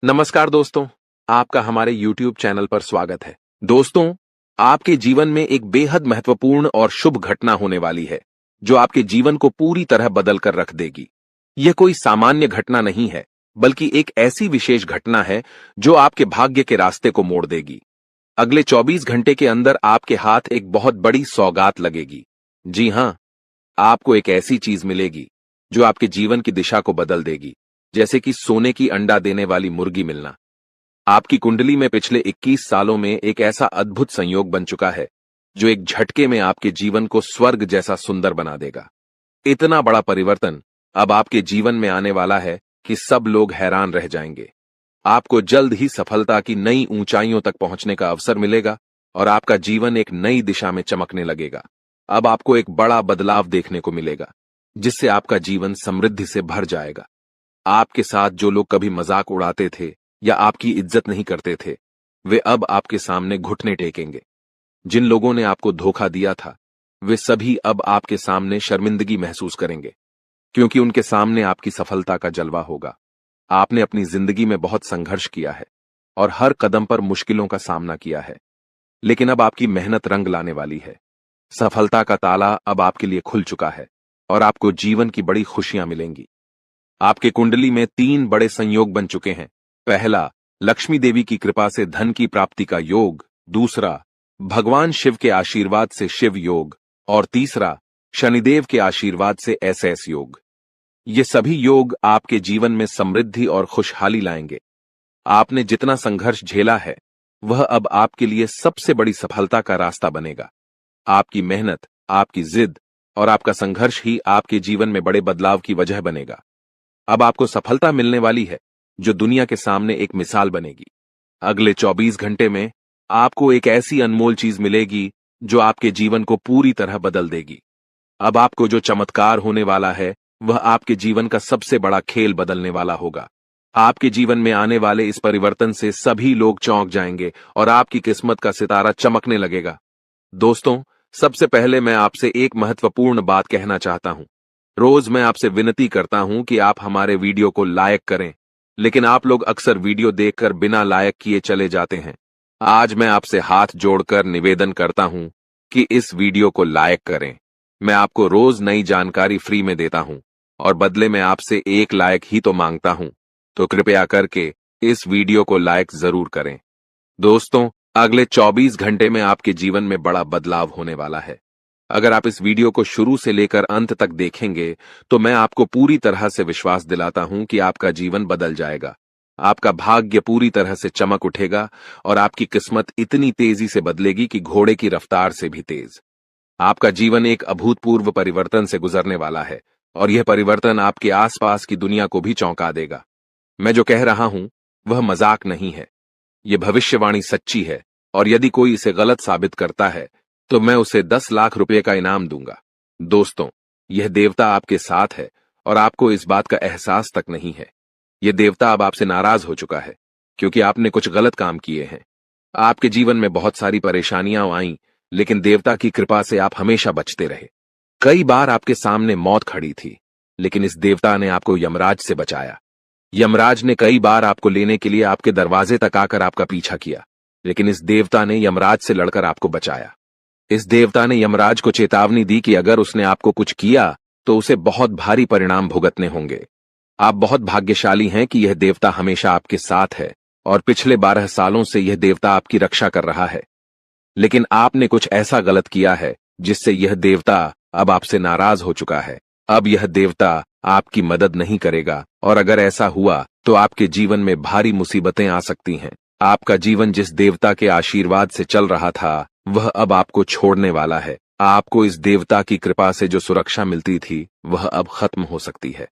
नमस्कार दोस्तों, आपका हमारे YouTube चैनल पर स्वागत है। दोस्तों, आपके जीवन में एक बेहद महत्वपूर्ण और शुभ घटना होने वाली है, जो आपके जीवन को पूरी तरह बदल कर रख देगी। यह कोई सामान्य घटना नहीं है, बल्कि एक ऐसी विशेष घटना है, जो आपके भाग्य के रास्ते को मोड़ देगी। अगले 24 घंटे के अंदर आपके हाथ एक बहुत बड़ी सौगात लगेगी। जी हाँ, आपको एक ऐसी चीज मिलेगी, जो आपके जीवन की दिशा को बदल देगी, जैसे कि सोने की अंडा देने वाली मुर्गी मिलना। आपकी कुंडली में पिछले 21 सालों में एक ऐसा अद्भुत संयोग बन चुका है, जो एक झटके में आपके जीवन को स्वर्ग जैसा सुंदर बना देगा। इतना बड़ा परिवर्तन अब आपके जीवन में आने वाला है कि सब लोग हैरान रह जाएंगे। आपको जल्द ही सफलता की नई ऊंचाइयों तक पहुंचने का अवसर मिलेगा और आपका जीवन एक नई दिशा में चमकने लगेगा। अब आपको एक बड़ा बदलाव देखने को मिलेगा, जिससे आपका जीवन समृद्धि से भर जाएगा। आपके साथ जो लोग कभी मजाक उड़ाते थे या आपकी इज्जत नहीं करते थे, वे अब आपके सामने घुटने टेकेंगे। जिन लोगों ने आपको धोखा दिया था, वे सभी अब आपके सामने शर्मिंदगी महसूस करेंगे, क्योंकि उनके सामने आपकी सफलता का जलवा होगा। आपने अपनी जिंदगी में बहुत संघर्ष किया है और हर कदम पर मुश्किलों का सामना किया है, लेकिन अब आपकी मेहनत रंग लाने वाली है। सफलता का ताला अब आपके लिए खुल चुका है और आपको जीवन की बड़ी खुशियां मिलेंगी। आपके कुंडली में 3 बड़े संयोग बन चुके हैं। पहला, लक्ष्मी देवी की कृपा से धन की प्राप्ति का योग। दूसरा, भगवान शिव के आशीर्वाद से शिव योग। और तीसरा, शनिदेव के आशीर्वाद से एसएस योग। ये सभी योग आपके जीवन में समृद्धि और खुशहाली लाएंगे। आपने जितना संघर्ष झेला है, वह अब आपके लिए सबसे बड़ी सफलता का रास्ता बनेगा। आपकी मेहनत, आपकी जिद और आपका संघर्ष ही आपके जीवन में बड़े बदलाव की वजह बनेगा। अब आपको सफलता मिलने वाली है, जो दुनिया के सामने एक मिसाल बनेगी। अगले 24 घंटे में आपको एक ऐसी अनमोल चीज मिलेगी, जो आपके जीवन को पूरी तरह बदल देगी। अब आपको जो चमत्कार होने वाला है, वह आपके जीवन का सबसे बड़ा खेल बदलने वाला होगा। आपके जीवन में आने वाले इस परिवर्तन से सभी लोग चौंक जाएंगे और आपकी किस्मत का सितारा चमकने लगेगा। दोस्तों, सबसे पहले मैं आपसे एक महत्वपूर्ण बात कहना चाहता हूं। रोज मैं आपसे विनती करता हूं कि आप हमारे वीडियो को लाइक करें, लेकिन आप लोग अक्सर वीडियो देखकर बिना लाइक किए चले जाते हैं। आज मैं आपसे हाथ जोड़कर निवेदन करता हूं कि इस वीडियो को लाइक करें। मैं आपको रोज नई जानकारी फ्री में देता हूं और बदले में आपसे एक लाइक ही तो मांगता हूं, तो कृपया करके इस वीडियो को लाइक जरूर करें। दोस्तों, अगले 24 घंटे में आपके जीवन में बड़ा बदलाव होने वाला है। अगर आप इस वीडियो को शुरू से लेकर अंत तक देखेंगे, तो मैं आपको पूरी तरह से विश्वास दिलाता हूं कि आपका जीवन बदल जाएगा। आपका भाग्य पूरी तरह से चमक उठेगा और आपकी किस्मत इतनी तेजी से बदलेगी कि घोड़े की रफ्तार से भी तेज। आपका जीवन एक अभूतपूर्व परिवर्तन से गुजरने वाला है और यह परिवर्तन आपके आसपास की दुनिया को भी चौंका देगा। मैं जो कह रहा हूं, वह मजाक नहीं है। यह भविष्यवाणी सच्ची है और यदि कोई इसे गलत साबित करता है, तो मैं उसे 10 लाख रुपए का इनाम दूंगा। दोस्तों, यह देवता आपके साथ है और आपको इस बात का एहसास तक नहीं है। यह देवता अब आपसे नाराज हो चुका है, क्योंकि आपने कुछ गलत काम किए हैं। आपके जीवन में बहुत सारी परेशानियां आईं, लेकिन देवता की कृपा से आप हमेशा बचते रहे। कई बार आपके सामने मौत खड़ी थी, लेकिन इस देवता ने आपको यमराज से बचाया। यमराज ने कई बार आपको लेने के लिए आपके दरवाजे तक आकर आपका पीछा किया, लेकिन इस देवता ने यमराज से लड़कर आपको बचाया। इस देवता ने यमराज को चेतावनी दी कि अगर उसने आपको कुछ किया, तो उसे बहुत भारी परिणाम भुगतने होंगे। आप बहुत भाग्यशाली हैं कि यह देवता हमेशा आपके साथ है और पिछले 12 सालों से यह देवता आपकी रक्षा कर रहा है। लेकिन आपने कुछ ऐसा गलत किया है, जिससे यह देवता अब आपसे नाराज हो चुका है। अब यह देवता आपकी मदद नहीं करेगा और अगर ऐसा हुआ, तो आपके जीवन में भारी मुसीबतें आ सकती हैं। आपका जीवन जिस देवता के आशीर्वाद से चल रहा था, वह अब आपको छोड़ने वाला है। आपको इस देवता की कृपा से जो सुरक्षा मिलती थी, वह अब खत्म हो सकती है।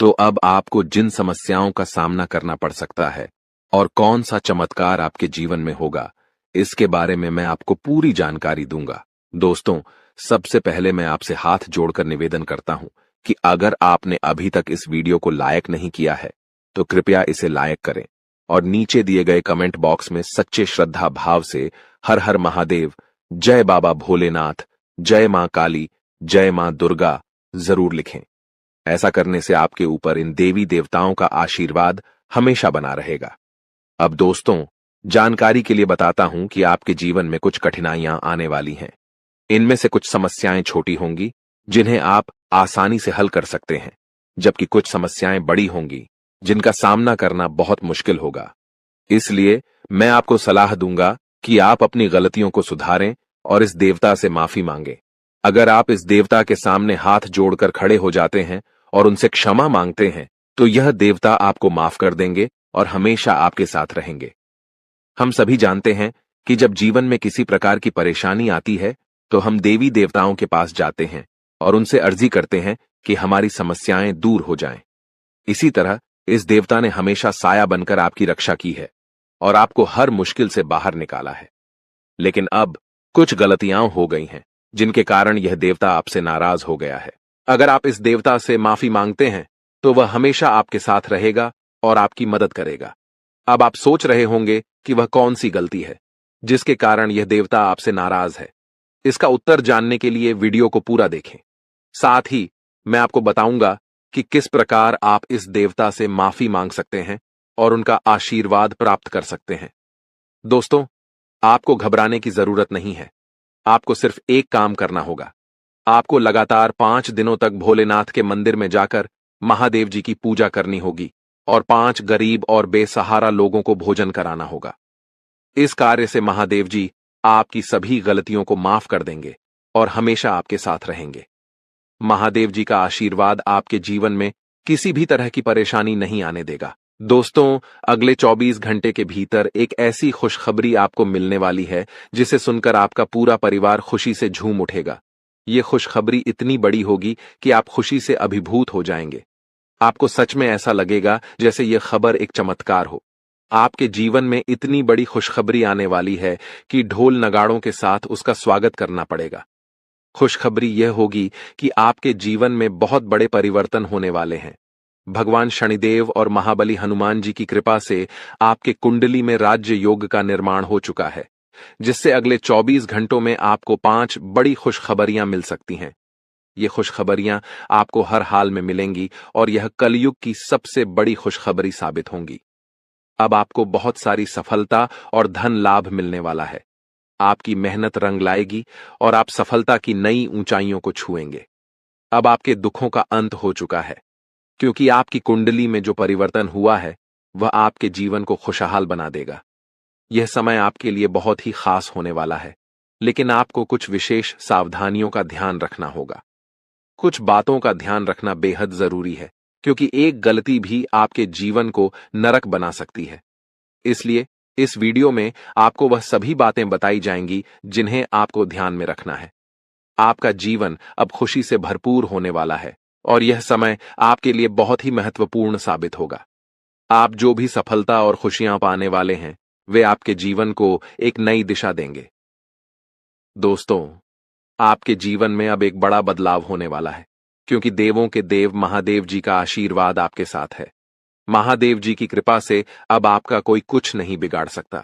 तो अब आपको जिन समस्याओं का सामना करना पड़ सकता है और कौन सा चमत्कार आपके जीवन में होगा, इसके बारे में मैं आपको पूरी जानकारी दूंगा। दोस्तों, सबसे पहले मैं आपसे हाथ जोड़कर निवेदन करता हूं कि अगर आपने अभी तक इस वीडियो को लाइक नहीं किया है, तो कृपया इसे लाइक करें और नीचे दिए गए कमेंट बॉक्स में सच्चे श्रद्धा भाव से हर हर महादेव, जय बाबा भोलेनाथ, जय मां काली, जय मां दुर्गा जरूर लिखें। ऐसा करने से आपके ऊपर इन देवी देवताओं का आशीर्वाद हमेशा बना रहेगा। अब दोस्तों, जानकारी के लिए बताता हूं कि आपके जीवन में कुछ कठिनाइयां आने वाली हैं। इनमें से कुछ समस्याएं छोटी होंगी, जिन्हें आप आसानी से हल कर सकते हैं, जबकि कुछ समस्याएं बड़ी होंगी, जिनका सामना करना बहुत मुश्किल होगा। इसलिए मैं आपको सलाह दूंगा कि आप अपनी गलतियों को सुधारें और इस देवता से माफी मांगें। अगर आप इस देवता के सामने हाथ जोड़कर खड़े हो जाते हैं और उनसे क्षमा मांगते हैं, तो यह देवता आपको माफ कर देंगे और हमेशा आपके साथ रहेंगे। हम सभी जानते हैं कि जब जीवन में किसी प्रकार की परेशानी आती है, तो हम देवी देवताओं के पास जाते हैं और उनसे अर्जी करते हैं कि हमारी समस्याएं दूर हो जाएं। इसी तरह इस देवता ने हमेशा साया बनकर आपकी रक्षा की है और आपको हर मुश्किल से बाहर निकाला है। लेकिन अब कुछ गलतियां हो गई हैं, जिनके कारण यह देवता आपसे नाराज हो गया है। अगर आप इस देवता से माफी मांगते हैं, तो वह हमेशा आपके साथ रहेगा और आपकी मदद करेगा। अब आप सोच रहे होंगे कि वह कौन सी गलती है जिसके कारण यह देवता आपसे नाराज है। इसका उत्तर जानने के लिए वीडियो को पूरा देखें। साथ ही मैं आपको बताऊंगा कि किस प्रकार आप इस देवता से माफी मांग सकते हैं और उनका आशीर्वाद प्राप्त कर सकते हैं। दोस्तों, आपको घबराने की जरूरत नहीं है। आपको सिर्फ एक काम करना होगा। आपको लगातार 5 दिनों तक भोलेनाथ के मंदिर में जाकर महादेव जी की पूजा करनी होगी और 5 गरीब और बेसहारा लोगों को भोजन कराना होगा। इस कार्य से महादेव जी आपकी सभी गलतियों को माफ कर देंगे और हमेशा आपके साथ रहेंगे। महादेव जी का आशीर्वाद आपके जीवन में किसी भी तरह की परेशानी नहीं आने देगा। दोस्तों, अगले 24 घंटे के भीतर एक ऐसी खुशखबरी आपको मिलने वाली है, जिसे सुनकर आपका पूरा परिवार खुशी से झूम उठेगा। ये खुशखबरी इतनी बड़ी होगी कि आप खुशी से अभिभूत हो जाएंगे। आपको सच में ऐसा लगेगा जैसे यह खबर एक चमत्कार हो। आपके जीवन में इतनी बड़ी खुशखबरी आने वाली है कि ढोल नगाड़ों के साथ उसका स्वागत करना पड़ेगा। खुशखबरी यह होगी कि आपके जीवन में बहुत बड़े परिवर्तन होने वाले हैं। भगवान शनिदेव और महाबली हनुमान जी की कृपा से आपके कुंडली में राज्य योग का निर्माण हो चुका है, जिससे अगले 24 घंटों में आपको 5 बड़ी खुशखबरियां मिल सकती हैं। ये खुशखबरियां आपको हर हाल में मिलेंगी और यह कलयुग की सबसे बड़ी खुशखबरी साबित होंगी। अब आपको बहुत सारी सफलता और धन लाभ मिलने वाला है। आपकी मेहनत रंग लाएगी और आप सफलता की नई ऊंचाइयों को छुएंगे। अब आपके दुखों का अंत हो चुका है, क्योंकि आपकी कुंडली में जो परिवर्तन हुआ है, वह आपके जीवन को खुशहाल बना देगा। यह समय आपके लिए बहुत ही खास होने वाला है, लेकिन आपको कुछ विशेष सावधानियों का ध्यान रखना होगा। कुछ बातों का ध्यान रखना बेहद जरूरी है, क्योंकि एक गलती भी आपके जीवन को नरक बना सकती है। इसलिए इस वीडियो में आपको वह सभी बातें बताई जाएंगी जिन्हें आपको ध्यान में रखना है। आपका जीवन अब खुशी से भरपूर होने वाला है और यह समय आपके लिए बहुत ही महत्वपूर्ण साबित होगा। आप जो भी सफलता और खुशियां पाने वाले हैं, वे आपके जीवन को एक नई दिशा देंगे। दोस्तों, आपके जीवन में अब एक बड़ा बदलाव होने वाला है, क्योंकि देवों के देव महादेव जी का आशीर्वाद आपके साथ है। महादेव जी की कृपा से अब आपका कोई कुछ नहीं बिगाड़ सकता।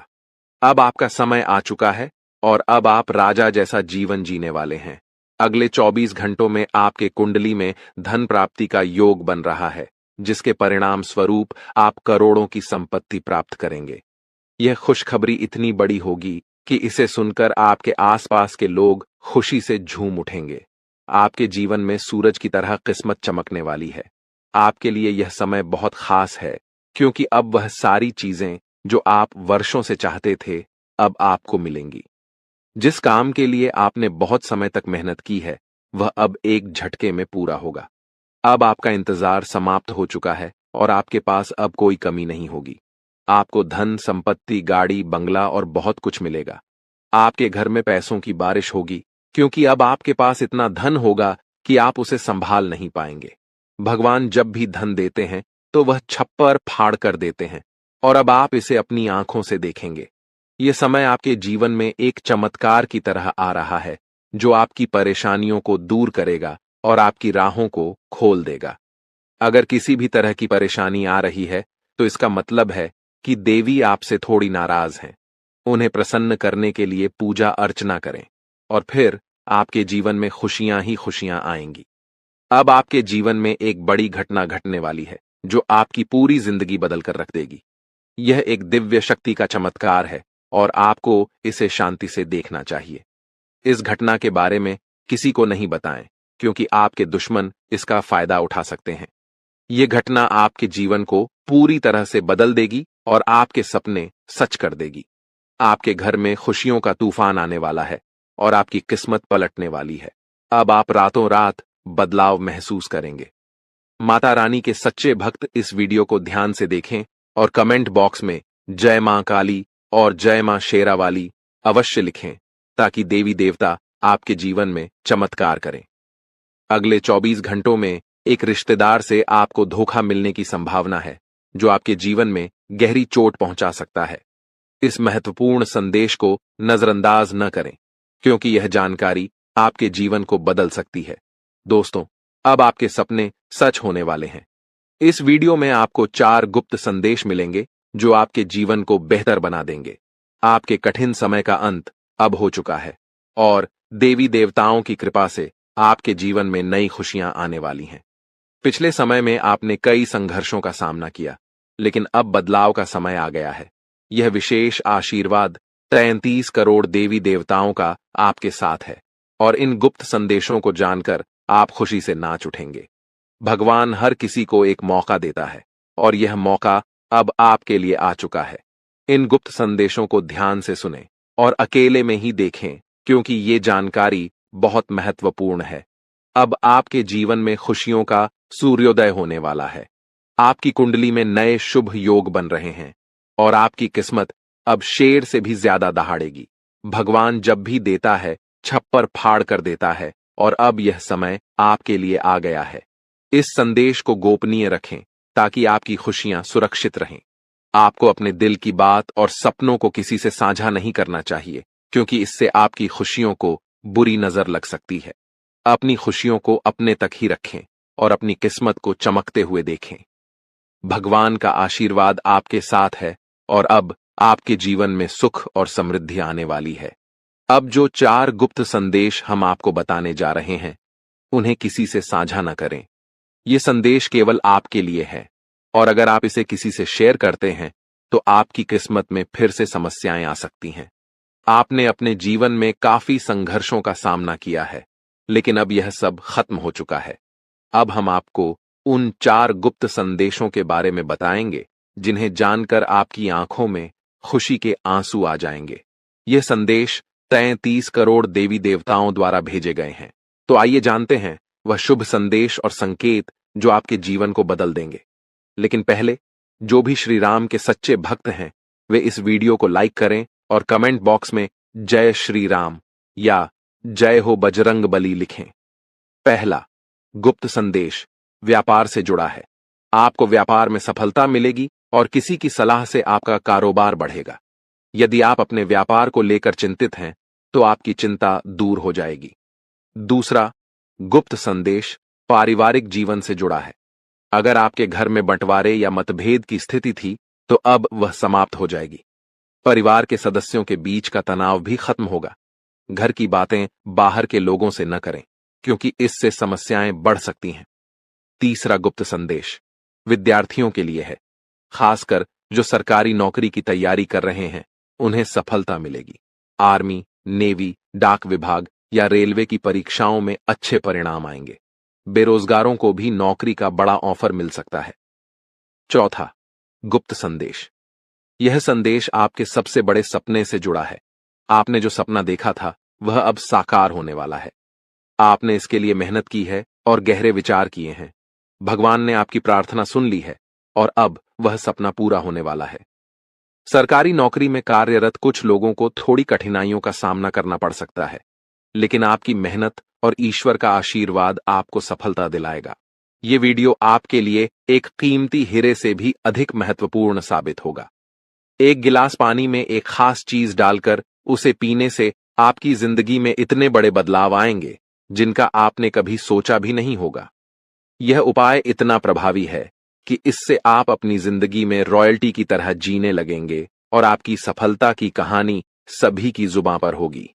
अब आपका समय आ चुका है और अब आप राजा जैसा जीवन जीने वाले हैं। अगले 24 घंटों में आपके कुंडली में धन प्राप्ति का योग बन रहा है, जिसके परिणाम स्वरूप आप करोड़ों की संपत्ति प्राप्त करेंगे। यह खुशखबरी इतनी बड़ी होगी कि इसे सुनकर आपके आसपास के लोग खुशी से झूम उठेंगे। आपके जीवन में सूरज की तरह किस्मत चमकने वाली है। आपके लिए यह समय बहुत खास है, क्योंकि अब वह सारी चीजें जो आप वर्षों से चाहते थे, अब आपको मिलेंगी। जिस काम के लिए आपने बहुत समय तक मेहनत की है, वह अब एक झटके में पूरा होगा। अब आपका इंतजार समाप्त हो चुका है और आपके पास अब कोई कमी नहीं होगी। आपको धन, संपत्ति, गाड़ी, बंगला और बहुत कुछ मिलेगा। आपके घर में पैसों की बारिश होगी, क्योंकि अब आपके पास इतना धन होगा कि आप उसे संभाल नहीं पाएंगे। भगवान जब भी धन देते हैं, तो वह छप्पर फाड़ कर देते हैं और अब आप इसे अपनी आंखों से देखेंगे। यह समय आपके जीवन में एक चमत्कार की तरह आ रहा है, जो आपकी परेशानियों को दूर करेगा और आपकी राहों को खोल देगा। अगर किसी भी तरह की परेशानी आ रही है, तो इसका मतलब है कि देवी आपसे थोड़ी नाराज हैं। उन्हें प्रसन्न करने के लिए पूजा अर्चना करें और फिर आपके जीवन में खुशियां ही खुशियां आएंगी। अब आपके जीवन में एक बड़ी घटना घटने वाली है, जो आपकी पूरी जिंदगी बदल कर रख देगी। यह एक दिव्य शक्ति का चमत्कार है और आपको इसे शांति से देखना चाहिए। इस घटना के बारे में किसी को नहीं बताएं, क्योंकि आपके दुश्मन इसका फायदा उठा सकते हैं। यह घटना आपके जीवन को पूरी तरह से बदल देगी और आपके सपने सच कर देगी। आपके घर में खुशियों का तूफान आने वाला है और आपकी किस्मत पलटने वाली है। अब आप रातों रात बदलाव महसूस करेंगे। माता रानी के सच्चे भक्त इस वीडियो को ध्यान से देखें और कमेंट बॉक्स में जय मां काली और जय मां शेरावाली अवश्य लिखें, ताकि देवी देवता आपके जीवन में चमत्कार करें। अगले 24 घंटों में एक रिश्तेदार से आपको धोखा मिलने की संभावना है, जो आपके जीवन में गहरी चोट पहुंचा सकता है। इस महत्वपूर्ण संदेश को नजरअंदाज न करें, क्योंकि यह जानकारी आपके जीवन को बदल सकती है। दोस्तों, अब आपके सपने सच होने वाले हैं। इस वीडियो में आपको 4 गुप्त संदेश मिलेंगे जो आपके जीवन को बेहतर बना देंगे। आपके कठिन समय का अंत अब हो चुका है और देवी देवताओं की कृपा से आपके जीवन में नई खुशियां आने वाली हैं। पिछले समय में आपने कई संघर्षों का सामना किया, लेकिन अब बदलाव का समय आ गया है। यह विशेष आशीर्वाद 33 करोड़ देवी देवताओं का आपके साथ है और इन गुप्त संदेशों को जानकर आप खुशी से नाच उठेंगे। भगवान हर किसी को एक मौका देता है और यह मौका अब आपके लिए आ चुका है। इन गुप्त संदेशों को ध्यान से सुनें और अकेले में ही देखें, क्योंकि ये जानकारी बहुत महत्वपूर्ण है। अब आपके जीवन में खुशियों का सूर्योदय होने वाला है। आपकी कुंडली में नए शुभ योग बन रहे हैं और आपकी किस्मत अब शेर से भी ज्यादा दहाड़ेगी। भगवान जब भी देता है, छप्पर फाड़ कर देता है और अब यह समय आपके लिए आ गया है। इस संदेश को गोपनीय रखें ताकि आपकी खुशियां सुरक्षित रहें। आपको अपने दिल की बात और सपनों को किसी से साझा नहीं करना चाहिए, क्योंकि इससे आपकी खुशियों को बुरी नजर लग सकती है। अपनी खुशियों को अपने तक ही रखें और अपनी किस्मत को चमकते हुए देखें। भगवान का आशीर्वाद आपके साथ है और अब आपके जीवन में सुख और समृद्धि आने वाली है। अब जो 4 गुप्त संदेश हम आपको बताने जा रहे हैं, उन्हें किसी से साझा न करें। ये संदेश केवल आपके लिए है और अगर आप इसे किसी से शेयर करते हैं तो आपकी किस्मत में फिर से समस्याएं आ सकती हैं। आपने अपने जीवन में काफी संघर्षों का सामना किया है, लेकिन अब यह सब खत्म हो चुका है। अब हम आपको उन 4 गुप्त संदेशों के बारे में बताएंगे जिन्हें जानकर आपकी आंखों में खुशी के आंसू आ जाएंगे। ये संदेश 33 करोड़ देवी देवताओं द्वारा भेजे गए हैं। तो आइए जानते हैं वह शुभ संदेश और संकेत जो आपके जीवन को बदल देंगे। लेकिन पहले, जो भी श्री राम के सच्चे भक्त हैं, वे इस वीडियो को लाइक करें और कमेंट बॉक्स में जय श्री राम या जय हो बजरंग बली लिखें। पहला गुप्त संदेश व्यापार से जुड़ा है। आपको व्यापार में सफलता मिलेगी और किसी की सलाह से आपका कारोबार बढ़ेगा। यदि आप अपने व्यापार को लेकर चिंतित हैं, तो आपकी चिंता दूर हो जाएगी। दूसरा गुप्त संदेश पारिवारिक जीवन से जुड़ा है। अगर आपके घर में बंटवारे या मतभेद की स्थिति थी, तो अब वह समाप्त हो जाएगी। परिवार के सदस्यों के बीच का तनाव भी खत्म होगा। घर की बातें बाहर के लोगों से न करें, क्योंकि इससे समस्याएं बढ़ सकती हैं। तीसरा गुप्त संदेश विद्यार्थियों के लिए है। खासकर जो सरकारी नौकरी की तैयारी कर रहे हैं, उन्हें सफलता मिलेगी। आर्मी, नेवी, डाक विभाग या रेलवे की परीक्षाओं में अच्छे परिणाम आएंगे। बेरोजगारों को भी नौकरी का बड़ा ऑफर मिल सकता है। चौथा गुप्त संदेश, यह संदेश आपके सबसे बड़े सपने से जुड़ा है। आपने जो सपना देखा था, वह अब साकार होने वाला है। आपने इसके लिए मेहनत की है और गहरे विचार किए हैं। भगवान ने आपकी प्रार्थना सुन ली है और अब वह सपना पूरा होने वाला है। सरकारी नौकरी में कार्यरत कुछ लोगों को थोड़ी कठिनाइयों का सामना करना पड़ सकता है, लेकिन आपकी मेहनत और ईश्वर का आशीर्वाद आपको सफलता दिलाएगा। ये वीडियो आपके लिए एक कीमती हीरे से भी अधिक महत्वपूर्ण साबित होगा। एक गिलास पानी में एक खास चीज डालकर उसे पीने से आपकी जिंदगी में इतने बड़े बदलाव आएंगे जिनका आपने कभी सोचा भी नहीं होगा। यह उपाय इतना प्रभावी है कि इससे आप अपनी जिंदगी में रॉयल्टी की तरह जीने लगेंगे और आपकी सफलता की कहानी सभी की जुबां पर होगी।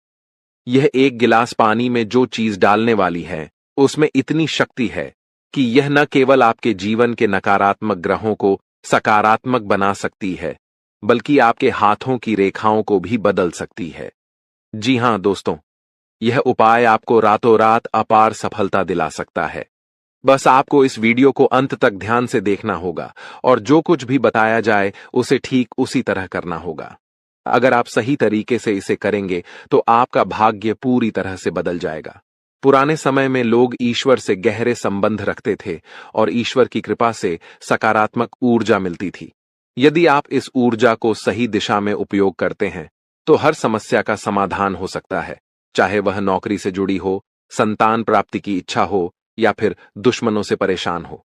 यह एक गिलास पानी में जो चीज डालने वाली है, उसमें इतनी शक्ति है कि यह न केवल आपके जीवन के नकारात्मक ग्रहों को सकारात्मक बना सकती है, बल्कि आपके हाथों की रेखाओं को भी बदल सकती है। जी हां दोस्तों, यह उपाय आपको रातों रात अपार सफलता दिला सकता है। बस आपको इस वीडियो को अंत तक ध्यान से देखना होगा और जो कुछ भी बताया जाए उसे ठीक उसी तरह करना होगा। अगर आप सही तरीके से इसे करेंगे तो आपका भाग्य पूरी तरह से बदल जाएगा। पुराने समय में लोग ईश्वर से गहरे संबंध रखते थे और ईश्वर की कृपा से सकारात्मक ऊर्जा मिलती थी। यदि आप इस ऊर्जा को सही दिशा में उपयोग करते हैं तो हर समस्या का समाधान हो सकता है, चाहे वह नौकरी से जुड़ी हो, संतान प्राप्ति की इच्छा हो या फिर दुश्मनों से परेशान हो।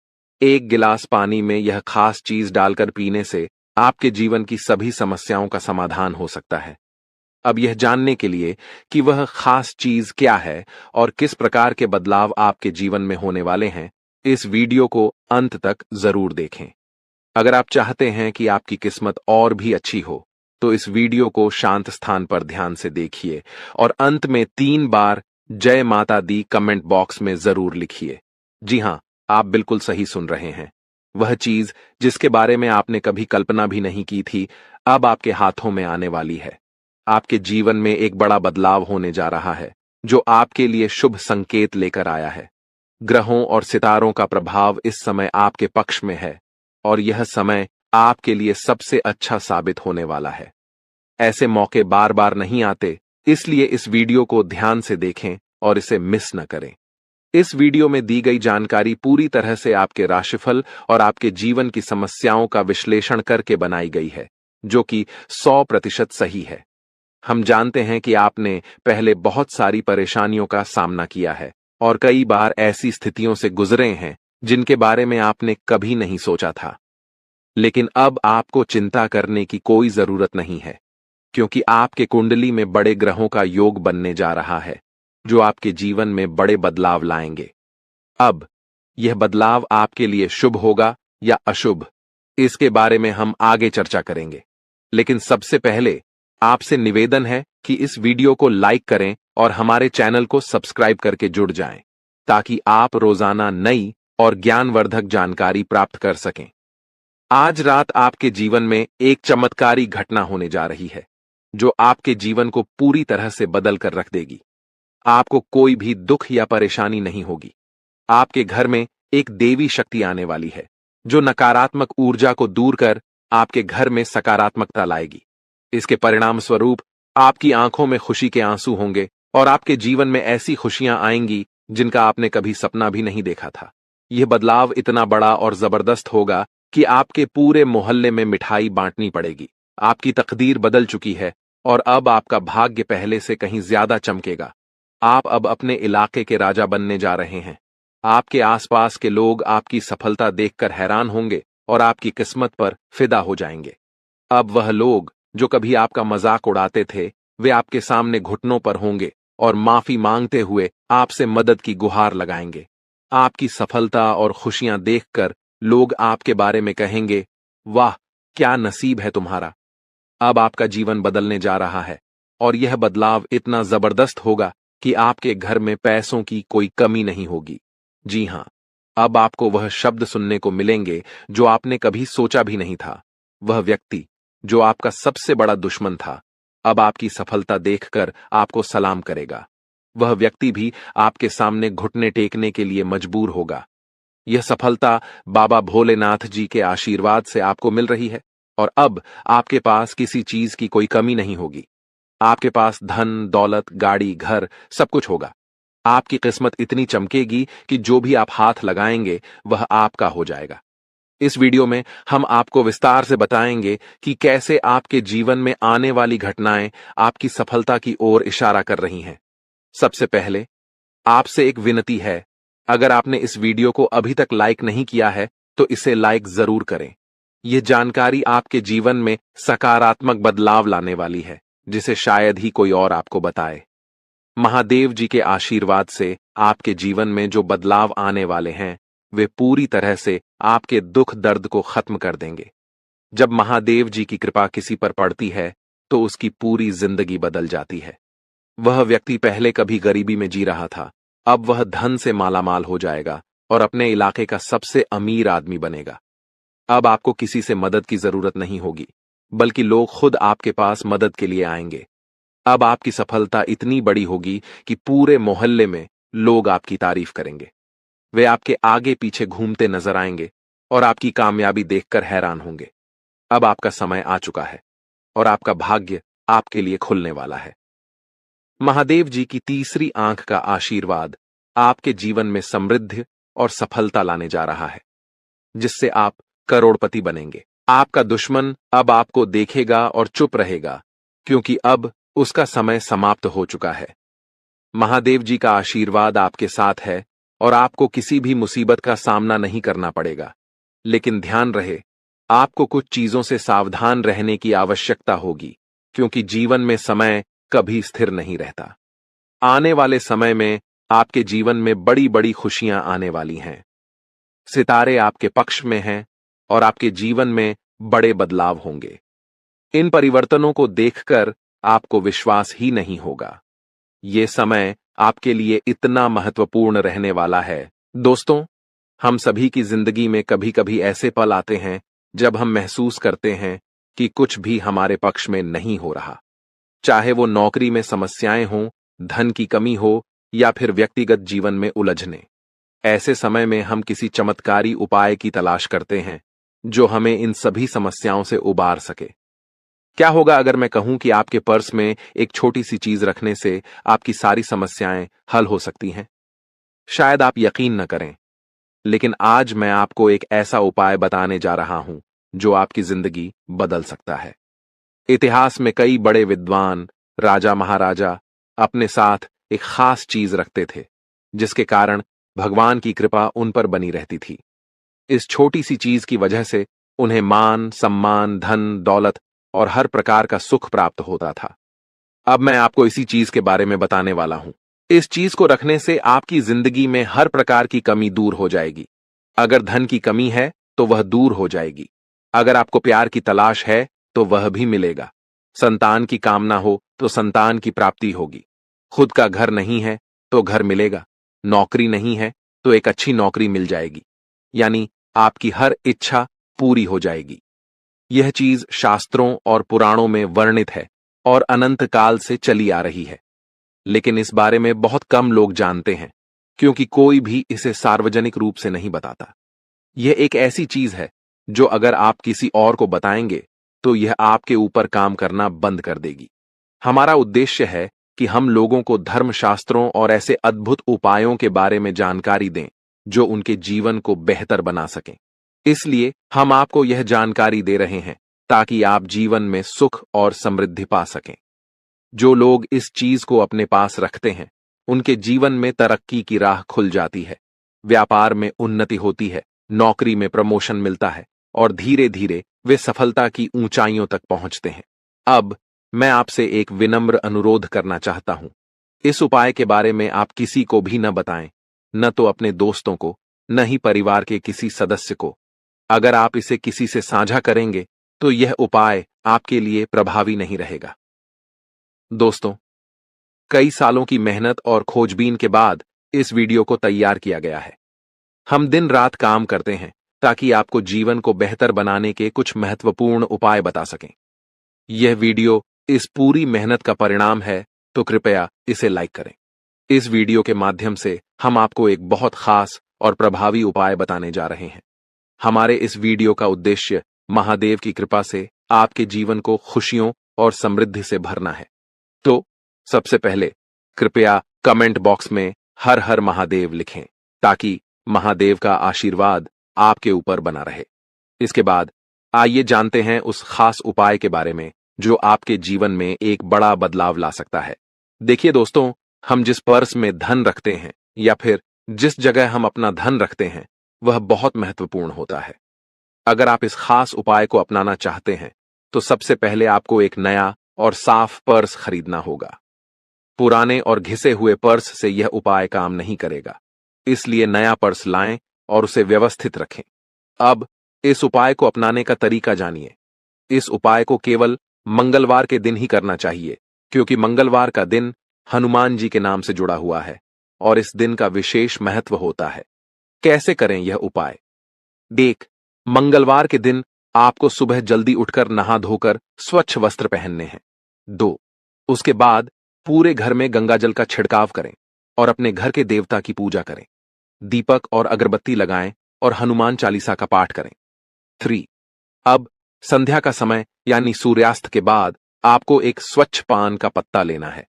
एक गिलास पानी में यह खास चीज डालकर पीने से आपके जीवन की सभी समस्याओं का समाधान हो सकता है। अब यह जानने के लिए कि वह खास चीज क्या है और किस प्रकार के बदलाव आपके जीवन में होने वाले हैं, इस वीडियो को अंत तक जरूर देखें। अगर आप चाहते हैं कि आपकी किस्मत और भी अच्छी हो, तो इस वीडियो को शांत स्थान पर ध्यान से देखिए और अंत में 3 बार जय माता दी कमेंट बॉक्स में जरूर लिखिए। जी हां, आप बिल्कुल सही सुन रहे हैं। वह चीज जिसके बारे में आपने कभी कल्पना भी नहीं की थी, अब आपके हाथों में आने वाली है। आपके जीवन में एक बड़ा बदलाव होने जा रहा है, जो आपके लिए शुभ संकेत लेकर आया है। ग्रहों और सितारों का प्रभाव इस समय आपके पक्ष में है और यह समय आपके लिए सबसे अच्छा साबित होने वाला है। ऐसे मौके बार बार नहीं आते, इसलिए इस वीडियो को ध्यान से देखें और इसे मिस न करें। इस वीडियो में दी गई जानकारी पूरी तरह से आपके राशिफल और आपके जीवन की समस्याओं का विश्लेषण करके बनाई गई है, जो कि 100% सही है। हम जानते हैं कि आपने पहले बहुत सारी परेशानियों का सामना किया है और कई बार ऐसी स्थितियों से गुजरे हैं जिनके बारे में आपने कभी नहीं सोचा था। लेकिन अब आपको चिंता करने की कोई जरूरत नहीं है, क्योंकि आपके कुंडली में बड़े ग्रहों का योग बनने जा रहा है, जो आपके जीवन में बड़े बदलाव लाएंगे। अब यह बदलाव आपके लिए शुभ होगा या अशुभ, इसके बारे में हम आगे चर्चा करेंगे। लेकिन सबसे पहले आपसे निवेदन है कि इस वीडियो को लाइक करें और हमारे चैनल को सब्सक्राइब करके जुड़ जाएं, ताकि आप रोजाना नई और ज्ञानवर्धक जानकारी प्राप्त कर सकें। आज रात आपके जीवन में एक चमत्कारी घटना होने जा रही है, जो आपके जीवन को पूरी तरह से बदल कर रख देगी। आपको कोई भी दुख या परेशानी नहीं होगी। आपके घर में एक देवी शक्ति आने वाली है, जो नकारात्मक ऊर्जा को दूर कर आपके घर में सकारात्मकता लाएगी। इसके परिणाम स्वरूप आपकी आंखों में खुशी के आंसू होंगे और आपके जीवन में ऐसी खुशियां आएंगी जिनका आपने कभी सपना भी नहीं देखा था। यह बदलाव इतना बड़ा और जबरदस्त होगा कि आपके पूरे मोहल्ले में मिठाई बांटनी पड़ेगी। आपकी तकदीर बदल चुकी है और अब आपका भाग्य पहले से कहीं ज्यादा चमकेगा। आप अब अपने इलाके के राजा बनने जा रहे हैं। आपके आसपास के लोग आपकी सफलता देखकर हैरान होंगे और आपकी किस्मत पर फिदा हो जाएंगे। अब वह लोग जो कभी आपका मजाक उड़ाते थे, वे आपके सामने घुटनों पर होंगे और माफी मांगते हुए आपसे मदद की गुहार लगाएंगे। आपकी सफलता और खुशियां देखकर लोग आपके बारे में कहेंगे, वाह, क्या नसीब है तुम्हारा। अब आपका जीवन बदलने जा रहा है और यह बदलाव इतना जबरदस्त होगा कि आपके घर में पैसों की कोई कमी नहीं होगी। जी हां, अब आपको वह शब्द सुनने को मिलेंगे जो आपने कभी सोचा भी नहीं था। वह व्यक्ति जो आपका सबसे बड़ा दुश्मन था, अब आपकी सफलता देखकर आपको सलाम करेगा। वह व्यक्ति भी आपके सामने घुटने टेकने के लिए मजबूर होगा। यह सफलता बाबा भोलेनाथ जी के आशीर्वाद से आपको मिल रही है और अब आपके पास किसी चीज की कोई कमी नहीं होगी। आपके पास धन, दौलत, गाड़ी, घर सब कुछ होगा। आपकी किस्मत इतनी चमकेगी कि जो भी आप हाथ लगाएंगे वह आपका हो जाएगा। इस वीडियो में हम आपको विस्तार से बताएंगे कि कैसे आपके जीवन में आने वाली घटनाएं आपकी सफलता की ओर इशारा कर रही हैं। सबसे पहले आपसे एक विनती है, अगर आपने इस वीडियो को अभी तक लाइक नहीं किया है तो इसे लाइक जरूर करें। यह जानकारी आपके जीवन में सकारात्मक बदलाव लाने वाली है, जिसे शायद ही कोई और आपको बताए। महादेव जी के आशीर्वाद से आपके जीवन में जो बदलाव आने वाले हैं, वे पूरी तरह से आपके दुख दर्द को खत्म कर देंगे। जब महादेव जी की कृपा किसी पर पड़ती है तो उसकी पूरी जिंदगी बदल जाती है। वह व्यक्ति पहले कभी गरीबी में जी रहा था, अब वह धन से मालामाल हो जाएगा और अपने इलाके का सबसे अमीर आदमी बनेगा। अब आपको किसी से मदद की जरूरत नहीं होगी, बल्कि लोग खुद आपके पास मदद के लिए आएंगे। अब आपकी सफलता इतनी बड़ी होगी कि पूरे मोहल्ले में लोग आपकी तारीफ करेंगे। वे आपके आगे पीछे घूमते नजर आएंगे और आपकी कामयाबी देखकर हैरान होंगे। अब आपका समय आ चुका है और आपका भाग्य आपके लिए खुलने वाला है। महादेव जी की तीसरी आंख का आशीर्वाद आपके जीवन में समृद्धि और सफलता लाने जा रहा है, जिससे आप करोड़पति बनेंगे। आपका दुश्मन अब आपको देखेगा और चुप रहेगा, क्योंकि अब उसका समय समाप्त हो चुका है। महादेव जी का आशीर्वाद आपके साथ है और आपको किसी भी मुसीबत का सामना नहीं करना पड़ेगा। लेकिन ध्यान रहे, आपको कुछ चीजों से सावधान रहने की आवश्यकता होगी, क्योंकि जीवन में समय कभी स्थिर नहीं रहता। आने वाले समय में आपके जीवन में बड़ी बड़ी खुशियां आने वाली हैं। सितारे आपके पक्ष में हैं और आपके जीवन में बड़े बदलाव होंगे। इन परिवर्तनों को देखकर आपको विश्वास ही नहीं होगा। ये समय आपके लिए इतना महत्वपूर्ण रहने वाला है। दोस्तों, हम सभी की जिंदगी में कभी कभी ऐसे पल आते हैं जब हम महसूस करते हैं कि कुछ भी हमारे पक्ष में नहीं हो रहा। चाहे वो नौकरी में समस्याएं हों, धन की कमी हो या फिर व्यक्तिगत जीवन में उलझने। ऐसे समय में हम किसी चमत्कारी उपाय की तलाश करते हैं जो हमें इन सभी समस्याओं से उबार सके। क्या होगा अगर मैं कहूं कि आपके पर्स में एक छोटी सी चीज रखने से आपकी सारी समस्याएं हल हो सकती हैं? शायद आप यकीन न करें, लेकिन आज मैं आपको एक ऐसा उपाय बताने जा रहा हूं जो आपकी जिंदगी बदल सकता है। इतिहास में कई बड़े विद्वान, राजा महाराजा अपने साथ एक खास चीज रखते थे, जिसके कारण भगवान की कृपा उन पर बनी रहती थी। इस छोटी सी चीज की वजह से उन्हें मान, सम्मान, धन, दौलत और हर प्रकार का सुख प्राप्त होता था। अब मैं आपको इसी चीज के बारे में बताने वाला हूं। इस चीज को रखने से आपकी जिंदगी में हर प्रकार की कमी दूर हो जाएगी। अगर धन की कमी है तो वह दूर हो जाएगी। अगर आपको प्यार की तलाश है तो वह भी मिलेगा। संतान की कामना हो तो संतान की प्राप्ति होगी। खुद का घर नहीं है तो घर मिलेगा। नौकरी नहीं है तो एक अच्छी नौकरी मिल जाएगी। यानी आपकी हर इच्छा पूरी हो जाएगी। यह चीज शास्त्रों और पुराणों में वर्णित है और अनंत काल से चली आ रही है, लेकिन इस बारे में बहुत कम लोग जानते हैं, क्योंकि कोई भी इसे सार्वजनिक रूप से नहीं बताता। यह एक ऐसी चीज है जो अगर आप किसी और को बताएंगे तो यह आपके ऊपर काम करना बंद कर देगी। हमारा उद्देश्य है कि हम लोगों को धर्मशास्त्रों और ऐसे अद्भुत उपायों के बारे में जानकारी दें जो उनके जीवन को बेहतर बना सकें। इसलिए हम आपको यह जानकारी दे रहे हैं ताकि आप जीवन में सुख और समृद्धि पा सकें। जो लोग इस चीज को अपने पास रखते हैं, उनके जीवन में तरक्की की राह खुल जाती है, व्यापार में उन्नति होती है, नौकरी में प्रमोशन मिलता है और धीरे धीरे वे सफलता की ऊंचाइयों तक पहुंचते हैं। अब मैं आपसे एक विनम्र अनुरोध करना चाहता हूं। इस उपाय के बारे में आप किसी को भी न बताएं, न तो अपने दोस्तों को, न ही परिवार के किसी सदस्य को। अगर आप इसे किसी से साझा करेंगे तो यह उपाय आपके लिए प्रभावी नहीं रहेगा। दोस्तों, कई सालों की मेहनत और खोजबीन के बाद इस वीडियो को तैयार किया गया है। हम दिन रात काम करते हैं ताकि आपको जीवन को बेहतर बनाने के कुछ महत्वपूर्ण उपाय बता सकें। यह वीडियो इस पूरी मेहनत का परिणाम है, तो कृपया इसे लाइक करें। इस वीडियो के माध्यम से हम आपको एक बहुत खास और प्रभावी उपाय बताने जा रहे हैं। हमारे इस वीडियो का उद्देश्य महादेव की कृपा से आपके जीवन को खुशियों और समृद्धि से भरना है। तो सबसे पहले कृपया कमेंट बॉक्स में हर हर महादेव लिखें, ताकि महादेव का आशीर्वाद आपके ऊपर बना रहे। इसके बाद आइए जानते हैं उस खास उपाय के बारे में जो आपके जीवन में एक बड़ा बदलाव ला सकता है। देखिए दोस्तों, हम जिस पर्स में धन रखते हैं या फिर जिस जगह हम अपना धन रखते हैं, वह बहुत महत्वपूर्ण होता है। अगर आप इस खास उपाय को अपनाना चाहते हैं तो सबसे पहले आपको एक नया और साफ पर्स खरीदना होगा। पुराने और घिसे हुए पर्स से यह उपाय काम नहीं करेगा, इसलिए नया पर्स लाएं और उसे व्यवस्थित रखें। अब इस उपाय को अपनाने का तरीका जानिए। इस उपाय को केवल मंगलवार के दिन ही करना चाहिए, क्योंकि मंगलवार का दिन हनुमान जी के नाम से जुड़ा हुआ है और इस दिन का विशेष महत्व होता है। कैसे करें यह उपाय? देख, मंगलवार के दिन आपको सुबह जल्दी उठकर नहा धोकर स्वच्छ वस्त्र पहनने हैं। 2. उसके बाद पूरे घर में गंगाजल का छिड़काव करें और अपने घर के देवता की पूजा करें। दीपक और अगरबत्ती लगाएं और हनुमान चालीसा का पाठ करें। 3. अब संध्या का समय यानी सूर्यास्त के बाद आपको एक स्वच्छ पान का पत्ता लेना है।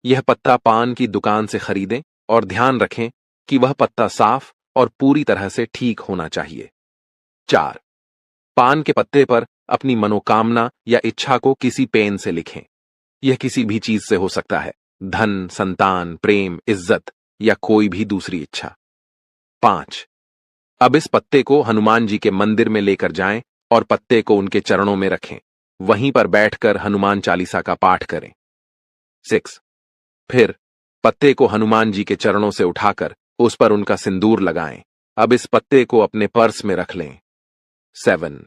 यह पत्ता पान की दुकान से खरीदें और ध्यान रखें कि वह पत्ता साफ और पूरी तरह से ठीक होना चाहिए। 4. पान के पत्ते पर अपनी मनोकामना या इच्छा को किसी पेन से लिखें। यह किसी भी चीज से हो सकता है, धन, संतान, प्रेम, इज्जत या कोई भी दूसरी इच्छा। 5. अब इस पत्ते को हनुमान जी के मंदिर में लेकर जाएं और पत्ते को उनके चरणों में रखें। वहीं पर बैठकर हनुमान चालीसा का पाठ करें। 6. फिर पत्ते को हनुमान जी के चरणों से उठाकर उस पर उनका सिंदूर लगाएं। अब इस पत्ते को अपने पर्स में रख लें। 7.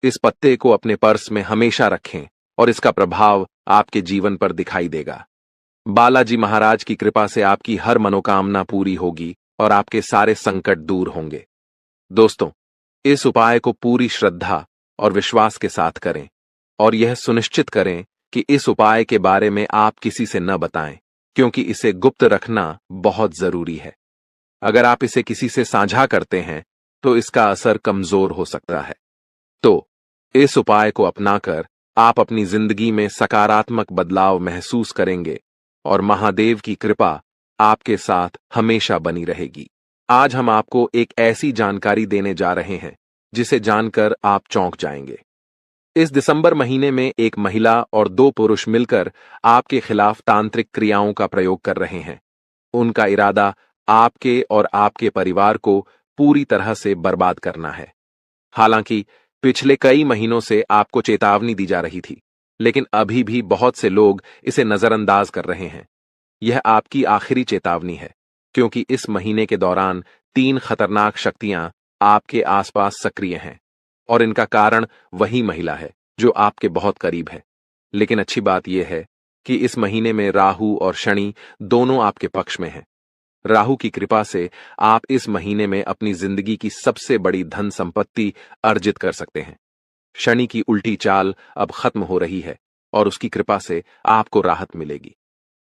इस पत्ते को अपने पर्स में हमेशा रखें और इसका प्रभाव आपके जीवन पर दिखाई देगा। बालाजी महाराज की कृपा से आपकी हर मनोकामना पूरी होगी और आपके सारे संकट दूर होंगे। दोस्तों, इस उपाय को पूरी श्रद्धा और विश्वास के साथ करें और यह सुनिश्चित करें कि इस उपाय के बारे में आप किसी से न बताएं, क्योंकि इसे गुप्त रखना बहुत जरूरी है। अगर आप इसे किसी से साझा करते हैं तो इसका असर कमजोर हो सकता है। तो इस उपाय को अपनाकर आप अपनी जिंदगी में सकारात्मक बदलाव महसूस करेंगे और महादेव की कृपा आपके साथ हमेशा बनी रहेगी। आज हम आपको एक ऐसी जानकारी देने जा रहे हैं जिसे जानकर आप चौंक जाएंगे। इस दिसंबर महीने में एक महिला और 2 पुरुष मिलकर आपके खिलाफ तांत्रिक क्रियाओं का प्रयोग कर रहे हैं। उनका इरादा आपके और आपके परिवार को पूरी तरह से बर्बाद करना है। हालांकि पिछले कई महीनों से आपको चेतावनी दी जा रही थी, लेकिन अभी भी बहुत से लोग इसे नजरअंदाज कर रहे हैं। यह आपकी आखिरी चेतावनी है, क्योंकि इस महीने के दौरान 3 खतरनाक शक्तियां आपके आसपास सक्रिय हैं और इनका कारण वही महिला है जो आपके बहुत करीब है। लेकिन अच्छी बात यह है कि इस महीने में राहु और शनि दोनों आपके पक्ष में हैं। राहु की कृपा से आप इस महीने में अपनी जिंदगी की सबसे बड़ी धन संपत्ति अर्जित कर सकते हैं। शनि की उल्टी चाल अब खत्म हो रही है और उसकी कृपा से आपको राहत मिलेगी।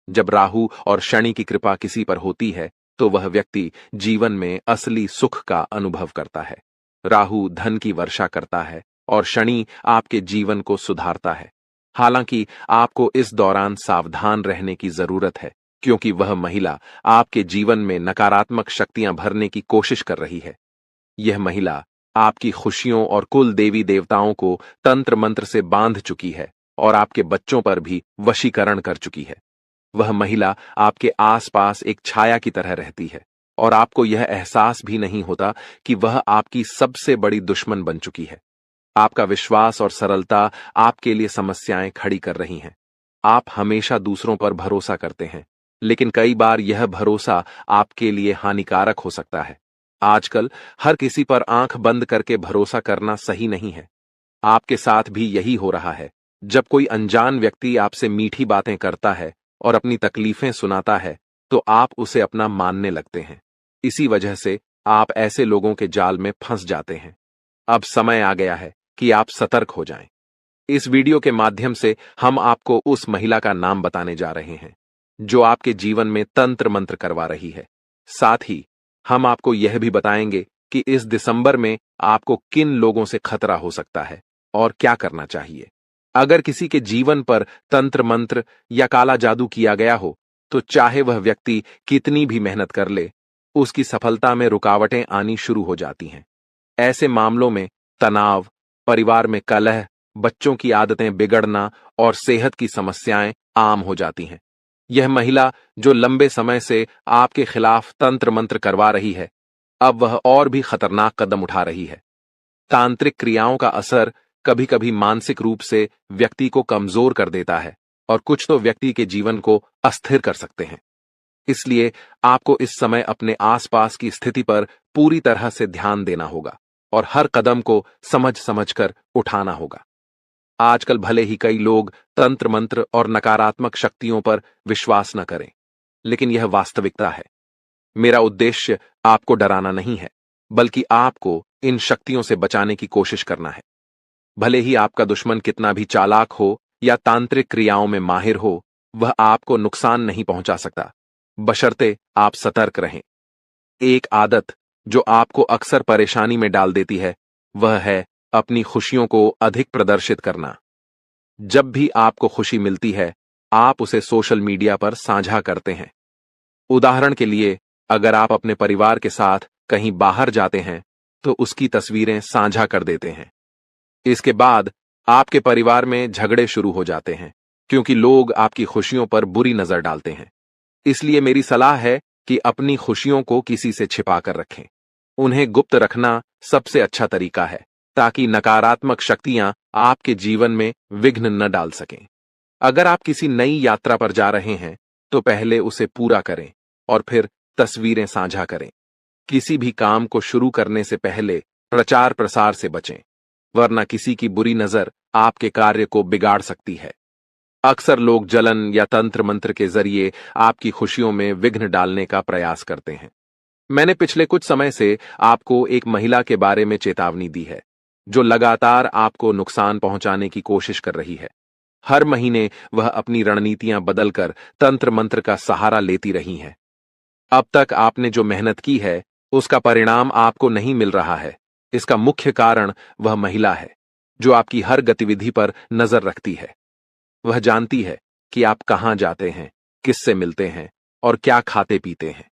जब राहु और शनि की कृपा किसी पर होती है तो वह व्यक्ति जीवन में असली सुख का अनुभव करता है। राहु धन की वर्षा करता है और शनि आपके जीवन को सुधारता है। हालांकि आपको इस दौरान सावधान रहने की जरूरत है, क्योंकि वह महिला आपके जीवन में नकारात्मक शक्तियां भरने की कोशिश कर रही है। यह महिला आपकी खुशियों और कुल देवी देवताओं को तंत्र मंत्र से बांध चुकी है और आपके बच्चों पर भी वशीकरण कर चुकी है। वह महिला आपके आसपास एक छाया की तरह रहती है और आपको यह एहसास भी नहीं होता कि वह आपकी सबसे बड़ी दुश्मन बन चुकी है। आपका विश्वास और सरलता आपके लिए समस्याएं खड़ी कर रही हैं। आप हमेशा दूसरों पर भरोसा करते हैं, लेकिन कई बार यह भरोसा आपके लिए हानिकारक हो सकता है। आजकल हर किसी पर आंख बंद करके भरोसा करना सही नहीं है। आपके साथ भी यही हो रहा है। जब कोई अनजान व्यक्ति आपसे मीठी बातें करता है और अपनी तकलीफें सुनाता है, तो आप उसे अपना मानने लगते हैं। इसी वजह से आप ऐसे लोगों के जाल में फंस जाते हैं। अब समय आ गया है कि आप सतर्क हो जाएं। इस वीडियो के माध्यम से हम आपको उस महिला का नाम बताने जा रहे हैं जो आपके जीवन में तंत्र मंत्र करवा रही है। साथ ही हम आपको यह भी बताएंगे कि इस दिसंबर में आपको किन लोगों से खतरा हो सकता है और क्या करना चाहिए। अगर किसी के जीवन पर तंत्र मंत्र या काला जादू किया गया हो, तो चाहे वह व्यक्ति कितनी भी मेहनत कर ले, उसकी सफलता में रुकावटें आनी शुरू हो जाती हैं। ऐसे मामलों में तनाव, परिवार में कलह, बच्चों की आदतें बिगड़ना और सेहत की समस्याएं आम हो जाती हैं। यह महिला जो लंबे समय से आपके खिलाफ तंत्र मंत्र करवा रही है, अब वह और भी खतरनाक कदम उठा रही है। तांत्रिक क्रियाओं का असर कभी कभी मानसिक रूप से व्यक्ति को कमजोर कर देता है और कुछ तो व्यक्ति के जीवन को अस्थिर कर सकते हैं। इसलिए आपको इस समय अपने आसपास की स्थिति पर पूरी तरह से ध्यान देना होगा और हर कदम को समझ समझकर उठाना होगा। आजकल भले ही कई लोग तंत्र मंत्र और नकारात्मक शक्तियों पर विश्वास न करें, लेकिन यह वास्तविकता है। मेरा उद्देश्य आपको डराना नहीं है, बल्कि आपको इन शक्तियों से बचाने की कोशिश करना है। भले ही आपका दुश्मन कितना भी चालाक हो या तांत्रिक क्रियाओं में माहिर हो, वह आपको नुकसान नहीं पहुंचा सकता, बशर्ते आप सतर्क रहें। एक आदत जो आपको अक्सर परेशानी में डाल देती है, वह है अपनी खुशियों को अधिक प्रदर्शित करना। जब भी आपको खुशी मिलती है, आप उसे सोशल मीडिया पर साझा करते हैं। उदाहरण के लिए, अगर आप अपने परिवार के साथ कहीं बाहर जाते हैं, तो उसकी तस्वीरें साझा कर देते हैं। इसके बाद आपके परिवार में झगड़े शुरू हो जाते हैं, क्योंकि लोग आपकी खुशियों पर बुरी नजर डालते हैं। इसलिए मेरी सलाह है कि अपनी खुशियों को किसी से छिपा कर रखें। उन्हें गुप्त रखना सबसे अच्छा तरीका है, ताकि नकारात्मक शक्तियां आपके जीवन में विघ्न न डाल सकें। अगर आप किसी नई यात्रा पर जा रहे हैं, तो पहले उसे पूरा करें और फिर तस्वीरें साझा करें। किसी भी काम को शुरू करने से पहले प्रचार प्रसार से बचें, वरना किसी की बुरी नजर आपके कार्य को बिगाड़ सकती है। अक्सर लोग जलन या तंत्र मंत्र के जरिए आपकी खुशियों में विघ्न डालने का प्रयास करते हैं। मैंने पिछले कुछ समय से आपको एक महिला के बारे में चेतावनी दी है, जो लगातार आपको नुकसान पहुंचाने की कोशिश कर रही है। हर महीने वह अपनी रणनीतियां बदलकर तंत्र मंत्र का सहारा लेती रही हैं। अब तक आपने जो मेहनत की है, उसका परिणाम आपको नहीं मिल रहा है। इसका मुख्य कारण वह महिला है, जो आपकी हर गतिविधि पर नजर रखती है। वह जानती है कि आप कहां जाते हैं, किससे मिलते हैं और क्या खाते पीते हैं।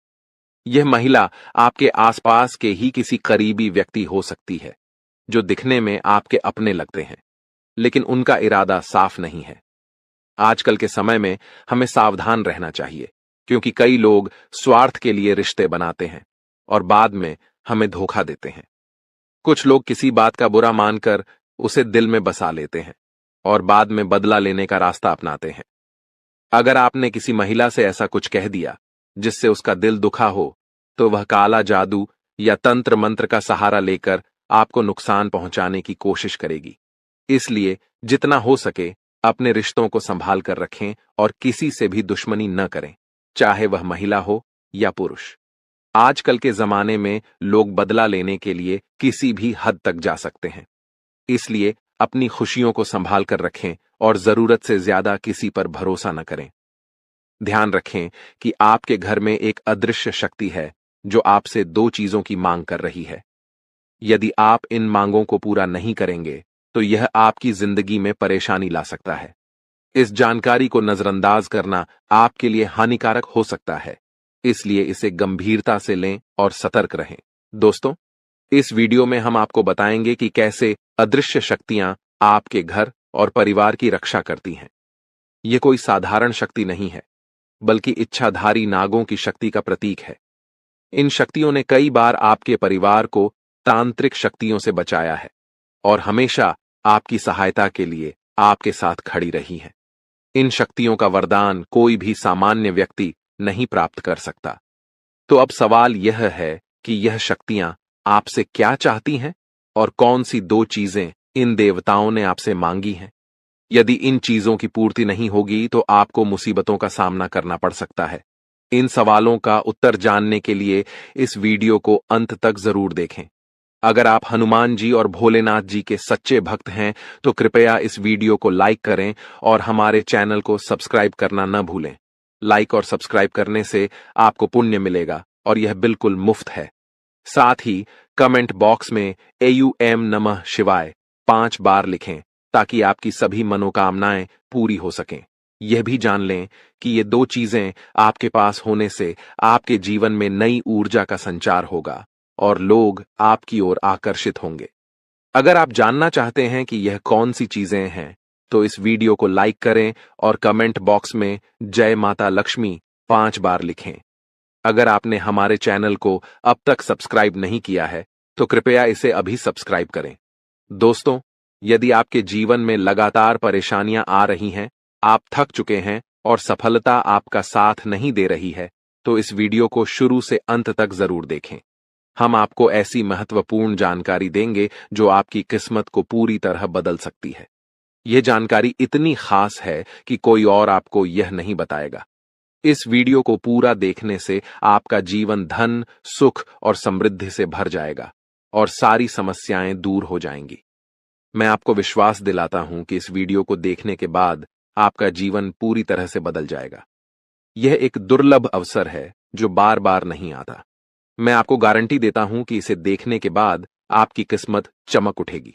यह महिला आपके आसपास के ही किसी करीबी व्यक्ति हो सकती है, जो दिखने में आपके अपने लगते हैं, लेकिन उनका इरादा साफ नहीं है। आजकल के समय में हमें सावधान रहना चाहिए, क्योंकि कई लोग स्वार्थ के लिए रिश्ते बनाते हैं और बाद में हमें धोखा देते हैं। कुछ लोग किसी बात का बुरा मानकर उसे दिल में बसा लेते हैं और बाद में बदला लेने का रास्ता अपनाते हैं। अगर आपने किसी महिला से ऐसा कुछ कह दिया जिससे उसका दिल दुखा हो, तो वह काला जादू या तंत्र मंत्र का सहारा लेकर आपको नुकसान पहुंचाने की कोशिश करेगी। इसलिए जितना हो सके अपने रिश्तों को संभाल कर रखें और किसी से भी दुश्मनी न करें, चाहे वह महिला हो या पुरुष। आजकल के जमाने में लोग बदला लेने के लिए किसी भी हद तक जा सकते हैं। इसलिए अपनी खुशियों को संभाल कर रखें और जरूरत से ज्यादा किसी पर भरोसा न करें। ध्यान रखें कि आपके घर में एक अदृश्य शक्ति है, जो आपसे दो चीजों की मांग कर रही है। यदि आप इन मांगों को पूरा नहीं करेंगे, तो यह आपकी जिंदगी में परेशानी ला सकता है। इस जानकारी को नजरअंदाज करना आपके लिए हानिकारक हो सकता है, इसलिए इसे गंभीरता से लें और सतर्क रहें। दोस्तों, इस वीडियो में हम आपको बताएंगे कि कैसे अदृश्य शक्तियां आपके घर और परिवार की रक्षा करती हैं। यह कोई साधारण शक्ति नहीं है, बल्कि इच्छाधारी नागों की शक्ति का प्रतीक है। इन शक्तियों ने कई बार आपके परिवार को तांत्रिक शक्तियों से बचाया है और हमेशा आपकी सहायता के लिए आपके साथ खड़ी रही हैं। इन शक्तियों का वरदान कोई भी सामान्य व्यक्ति नहीं प्राप्त कर सकता। तो अब सवाल यह है कि यह शक्तियां आपसे क्या चाहती हैं और कौन सी दो चीजें इन देवताओं ने आपसे मांगी हैं। यदि इन चीजों की पूर्ति नहीं होगी, तो आपको मुसीबतों का सामना करना पड़ सकता है। इन सवालों का उत्तर जानने के लिए इस वीडियो को अंत तक जरूर देखें। अगर आप हनुमान जी और भोलेनाथ जी के सच्चे भक्त हैं, तो कृपया इस वीडियो को लाइक करें और हमारे चैनल को सब्सक्राइब करना न भूलें। लाइक और सब्सक्राइब करने से आपको पुण्य मिलेगा और यह बिल्कुल मुफ्त है। साथ ही कमेंट बॉक्स में AUM नमः शिवाय 5 बार लिखें, ताकि आपकी सभी मनोकामनाएं पूरी हो सकें। यह भी जान लें कि ये दो चीजें आपके पास होने से आपके जीवन में नई ऊर्जा का संचार होगा और लोग आपकी ओर आकर्षित होंगे। अगर आप जानना चाहते हैं कि यह कौन सी चीजें हैं, तो इस वीडियो को लाइक करें और कमेंट बॉक्स में जय माता लक्ष्मी 5 बार लिखें। अगर आपने हमारे चैनल को अब तक सब्सक्राइब नहीं किया है, तो कृपया इसे अभी सब्सक्राइब करें। दोस्तों, यदि आपके जीवन में लगातार परेशानियां आ रही हैं, आप थक चुके हैं और सफलता आपका साथ नहीं दे रही है, तो इस वीडियो को शुरू से अंत तक जरूर देखें। हम आपको ऐसी महत्वपूर्ण जानकारी देंगे जो आपकी किस्मत को पूरी तरह बदल सकती है। यह जानकारी इतनी खास है कि कोई और आपको यह नहीं बताएगा। इस वीडियो को पूरा देखने से आपका जीवन धन, सुख और समृद्धि से भर जाएगा और सारी समस्याएं दूर हो जाएंगी। मैं आपको विश्वास दिलाता हूं कि इस वीडियो को देखने के बाद आपका जीवन पूरी तरह से बदल जाएगा। यह एक दुर्लभ अवसर है जो बार बार नहीं आता। मैं आपको गारंटी देता हूं कि इसे देखने के बाद आपकी किस्मत चमक उठेगी।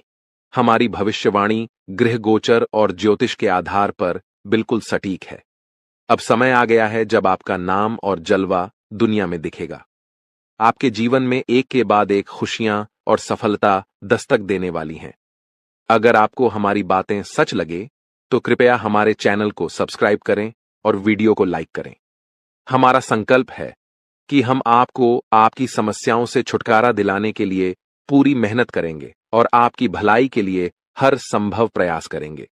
हमारी भविष्यवाणी गृह गोचर और ज्योतिष के आधार पर बिल्कुल सटीक है। अब समय आ गया है जब आपका नाम और जलवा दुनिया में दिखेगा। आपके जीवन में एक के बाद एक खुशियां और सफलता दस्तक देने वाली हैं। अगर आपको हमारी बातें सच लगे तो कृपया हमारे चैनल को सब्सक्राइब करें और वीडियो को लाइक करें। हमारा संकल्प है कि हम आपको आपकी समस्याओं से छुटकारा दिलाने के लिए पूरी मेहनत करेंगे और आपकी भलाई के लिए हर संभव प्रयास करेंगे।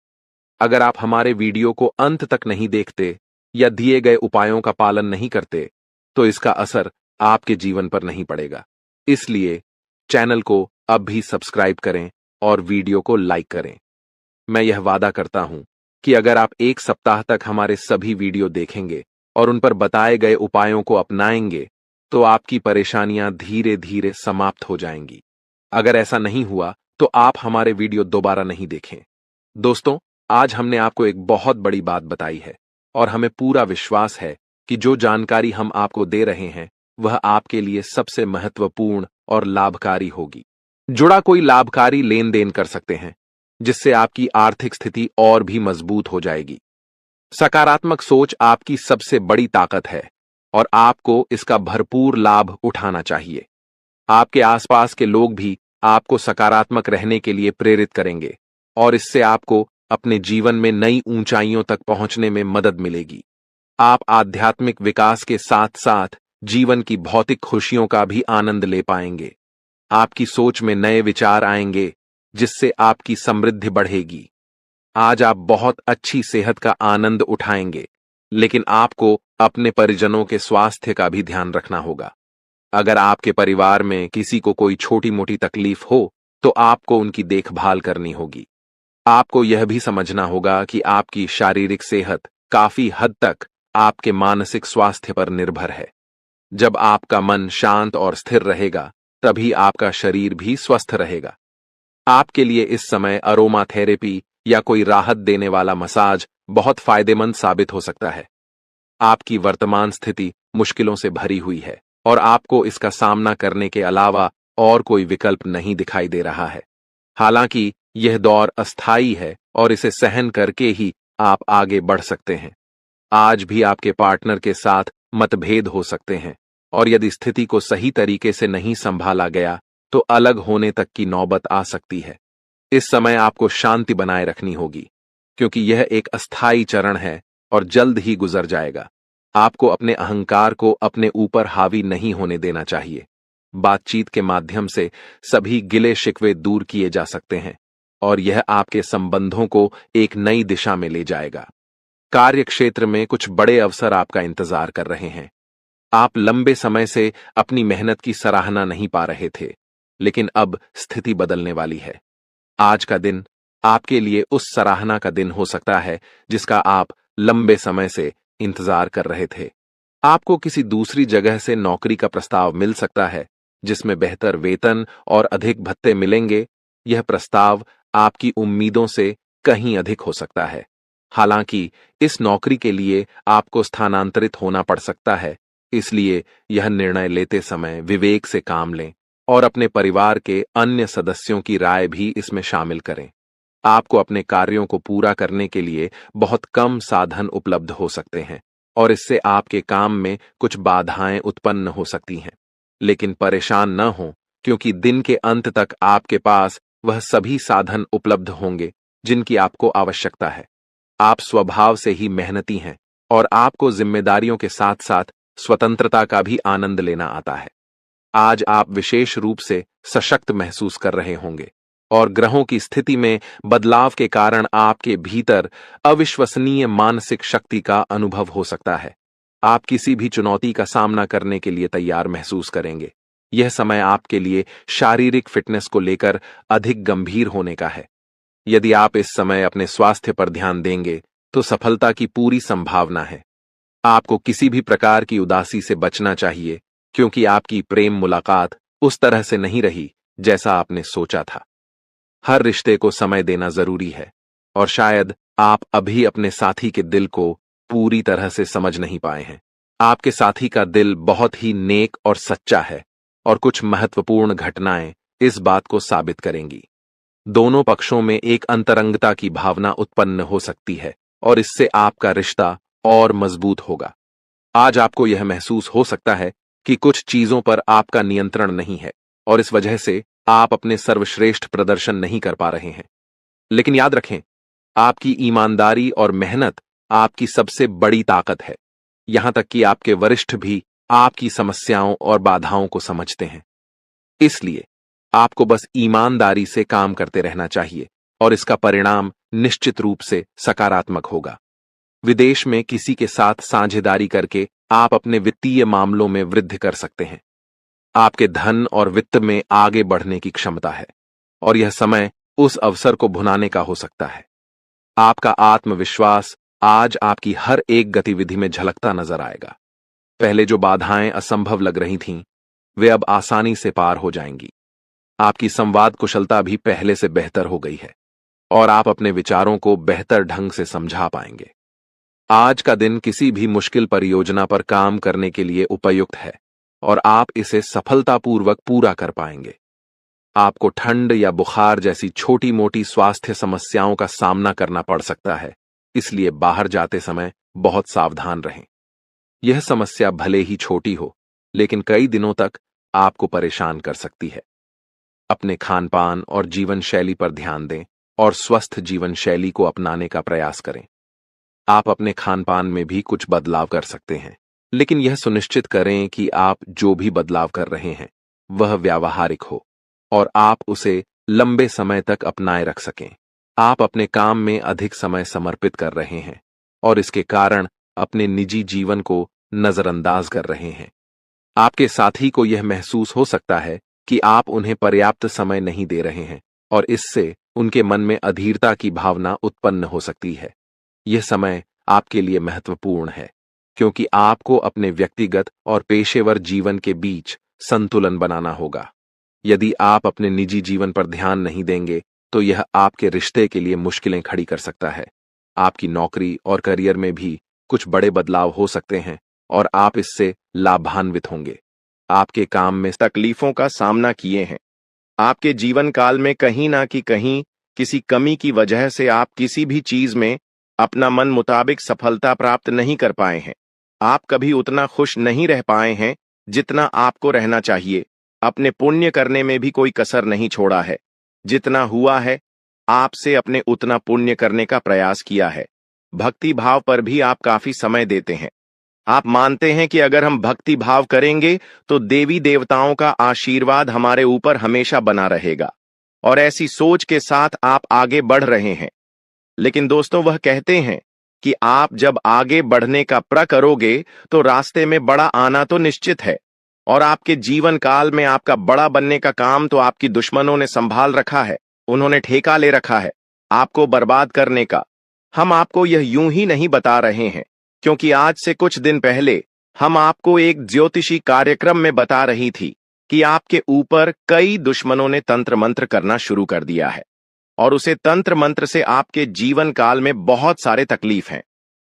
अगर आप हमारे वीडियो को अंत तक नहीं देखते या दिए गए उपायों का पालन नहीं करते तो इसका असर आपके जीवन पर नहीं पड़ेगा। इसलिए चैनल को अब भी सब्सक्राइब करें और वीडियो को लाइक करें। मैं यह वादा करता हूं कि अगर आप एक सप्ताह तक हमारे सभी वीडियो देखेंगे और उन पर बताए गए उपायों को अपनाएंगे तो आपकी परेशानियां धीरे धीरे समाप्त हो जाएंगी। अगर ऐसा नहीं हुआ तो आप हमारे वीडियो दोबारा नहीं देखें। दोस्तों, आज हमने आपको एक बहुत बड़ी बात बताई है और हमें पूरा विश्वास है कि जो जानकारी हम आपको दे रहे हैं वह आपके लिए सबसे महत्वपूर्ण और लाभकारी होगी। जुड़ा कोई लाभकारी लेन देन कर सकते हैं जिससे आपकी आर्थिक स्थिति और भी मजबूत हो जाएगी। सकारात्मक सोच आपकी सबसे बड़ी ताकत है और आपको इसका भरपूर लाभ उठाना चाहिए। आपके आसपास के लोग भी आपको सकारात्मक रहने के लिए प्रेरित करेंगे और इससे आपको अपने जीवन में नई ऊंचाइयों तक पहुंचने में मदद मिलेगी। आप आध्यात्मिक विकास के साथ साथ जीवन की भौतिक खुशियों का भी आनंद ले पाएंगे। आपकी सोच में नए विचार आएंगे जिससे आपकी समृद्धि बढ़ेगी। आज आप बहुत अच्छी सेहत का आनंद उठाएंगे, लेकिन आपको अपने परिजनों के स्वास्थ्य का भी ध्यान रखना होगा। अगर आपके परिवार में किसी को कोई छोटी मोटी तकलीफ हो तो आपको उनकी देखभाल करनी होगी। आपको यह भी समझना होगा कि आपकी शारीरिक सेहत काफी हद तक आपके मानसिक स्वास्थ्य पर निर्भर है। जब आपका मन शांत और स्थिर रहेगा तभी आपका शरीर भी स्वस्थ रहेगा। आपके लिए इस समय अरोमा थेरेपी या कोई राहत देने वाला मसाज बहुत फायदेमंद साबित हो सकता है। आपकी वर्तमान स्थिति मुश्किलों से भरी हुई है और आपको इसका सामना करने के अलावा और कोई विकल्प नहीं दिखाई दे रहा है। हालांकि यह दौर अस्थायी है और इसे सहन करके ही आप आगे बढ़ सकते हैं। आज भी आपके पार्टनर के साथ मतभेद हो सकते हैं और यदि स्थिति को सही तरीके से नहीं संभाला गया तो अलग होने तक की नौबत आ सकती है। इस समय आपको शांति बनाए रखनी होगी क्योंकि यह एक अस्थायी चरण है और जल्द ही गुजर जाएगा। आपको अपने अहंकार को अपने ऊपर हावी नहीं होने देना चाहिए। बातचीत के माध्यम से सभी गिले शिकवे दूर किए जा सकते हैं और यह आपके संबंधों को एक नई दिशा में ले जाएगा। कार्य क्षेत्र में कुछ बड़े अवसर आपका इंतजार कर रहे हैं। आप लंबे समय से अपनी मेहनत की सराहना नहीं पा रहे थे, लेकिन अब स्थिति बदलने वाली है। आज का दिन आपके लिए उस सराहना का दिन हो सकता है जिसका आप लंबे समय से इंतजार कर रहे थे। आपको किसी दूसरी जगह से नौकरी का प्रस्ताव मिल सकता है जिसमें बेहतर वेतन और अधिक भत्ते मिलेंगे। यह प्रस्ताव आपकी उम्मीदों से कहीं अधिक हो सकता है। हालांकि इस नौकरी के लिए आपको स्थानांतरित होना पड़ सकता है, इसलिए यह निर्णय लेते समय विवेक से काम लें और अपने परिवार के अन्य सदस्यों की राय भी इसमें शामिल करें। आपको अपने कार्यों को पूरा करने के लिए बहुत कम साधन उपलब्ध हो सकते हैं और इससे आपके काम में कुछ बाधाएं उत्पन्न हो सकती हैं। लेकिन परेशान न हो क्योंकि दिन के अंत तक आपके पास वह सभी साधन उपलब्ध होंगे जिनकी आपको आवश्यकता है। आप स्वभाव से ही मेहनती हैं और आपको जिम्मेदारियों के साथ साथ स्वतंत्रता का भी आनंद लेना आता है। आज आप विशेष रूप से सशक्त महसूस कर रहे होंगे और ग्रहों की स्थिति में बदलाव के कारण आपके भीतर अविश्वसनीय मानसिक शक्ति का अनुभव हो सकता है। आप किसी भी चुनौती का सामना करने के लिए तैयार महसूस करेंगे। यह समय आपके लिए शारीरिक फिटनेस को लेकर अधिक गंभीर होने का है। यदि आप इस समय अपने स्वास्थ्य पर ध्यान देंगे तो सफलता की पूरी संभावना है। आपको किसी भी प्रकार की उदासी से बचना चाहिए क्योंकि आपकी प्रेम मुलाकात उस तरह से नहीं रही जैसा आपने सोचा था। हर रिश्ते को समय देना जरूरी है, और शायद आप अभी अपने साथी के दिल को पूरी तरह से समझ नहीं पाए हैं। आपके साथी का दिल बहुत ही नेक और सच्चा है, और कुछ महत्वपूर्ण घटनाएं इस बात को साबित करेंगी। दोनों पक्षों में एक अंतरंगता की भावना उत्पन्न हो सकती है, और इससे आपका रिश्ता और मजबूत होगा। आज आपको यह महसूस हो सकता है कि कुछ चीजों पर आपका नियंत्रण नहीं है, और इस वजह से आप अपने सर्वश्रेष्ठ प्रदर्शन नहीं कर पा रहे हैं। लेकिन याद रखें, आपकी ईमानदारी और मेहनत आपकी सबसे बड़ी ताकत है। यहां तक कि आपके वरिष्ठ भी आपकी समस्याओं और बाधाओं को समझते हैं। इसलिए आपको बस ईमानदारी से काम करते रहना चाहिए, और इसका परिणाम निश्चित रूप से सकारात्मक होगा। विदेश में किसी के साथ साझेदारी करके आप अपने वित्तीय मामलों में वृद्धि कर सकते हैं। आपके धन और वित्त में आगे बढ़ने की क्षमता है, और यह समय उस अवसर को भुनाने का हो सकता है। आपका आत्मविश्वास आज आपकी हर एक गतिविधि में झलकता नजर आएगा। पहले जो बाधाएं असंभव लग रही थीं, वे अब आसानी से पार हो जाएंगी। आपकी संवाद कुशलता भी पहले से बेहतर हो गई है, और आप अपने विचारों को बेहतर ढंग से समझा पाएंगे। आज का दिन किसी भी मुश्किल परियोजना पर काम करने के लिए उपयुक्त है, और आप इसे सफलतापूर्वक पूरा कर पाएंगे। आपको ठंड या बुखार जैसी छोटी-मोटी स्वास्थ्य समस्याओं का सामना करना पड़ सकता है, इसलिए बाहर जाते समय बहुत सावधान रहें। यह समस्या भले ही छोटी हो, लेकिन कई दिनों तक आपको परेशान कर सकती है। अपने खान-पान और जीवन शैली पर ध्यान दें, और स्वस्थ जीवन शैली को अपनाने का प्रयास करें। आप अपने खान-पान में भी कुछ बदलाव कर सकते हैं, लेकिन यह सुनिश्चित करें कि आप जो भी बदलाव कर रहे हैं, वह व्यावहारिक हो, और आप उसे लंबे समय तक अपनाए रख सकें। आप अपने काम में अधिक समय समर्पित कर रहे हैं, और इसके कारण अपने निजी जीवन को नजरअंदाज कर रहे हैं। आपके साथी को यह महसूस हो सकता है कि आप उन्हें पर्याप्त समय नहीं दे रहे हैं, और इससे उनके मन में अधीरता की भावना उत्पन्न हो सकती है। यह समय आपके लिए महत्वपूर्ण है, क्योंकि आपको अपने व्यक्तिगत और पेशेवर जीवन के बीच संतुलन बनाना होगा। यदि आप अपने निजी जीवन पर ध्यान नहीं देंगे, तो यह आपके रिश्ते के लिए मुश्किलें खड़ी कर सकता है। आपकी नौकरी और करियर में भी कुछ बड़े बदलाव हो सकते हैं, और आप इससे लाभान्वित होंगे। आपके काम में तकलीफों का सामना किए हैं। आपके जीवन काल में कहीं ना कहीं किसी कमी की वजह से आप किसी भी चीज में अपना मन मुताबिक सफलता प्राप्त नहीं कर पाए हैं। आप कभी उतना खुश नहीं रह पाए हैं जितना आपको रहना चाहिए। अपने पुण्य करने में भी कोई कसर नहीं छोड़ा है। जितना हुआ है, आपसे अपने उतना पुण्य करने का प्रयास किया है। भक्ति भाव पर भी आप काफी समय देते हैं। आप मानते हैं कि अगर हम भक्ति भाव करेंगे तो देवी देवताओं का आशीर्वाद हमारे ऊपर हमेशा बना रहेगा, और ऐसी सोच के साथ आप आगे बढ़ रहे हैं। लेकिन दोस्तों, वह कहते हैं कि आप जब आगे बढ़ने का प्रण करोगे तो रास्ते में बड़ा आना तो निश्चित है, और आपके जीवन काल में आपका बड़ा बनने का काम तो आपकी दुश्मनों ने संभाल रखा है। उन्होंने ठेका ले रखा है आपको बर्बाद करने का। हम आपको यह यूं ही नहीं बता रहे हैं, क्योंकि आज से कुछ दिन पहले हम आपको एक ज्योतिषी कार्यक्रम में बता रही थी कि आपके ऊपर कई दुश्मनों ने तंत्र मंत्र करना शुरू कर दिया है, और उसे तंत्र मंत्र से आपके जीवन काल में बहुत सारे तकलीफ हैं,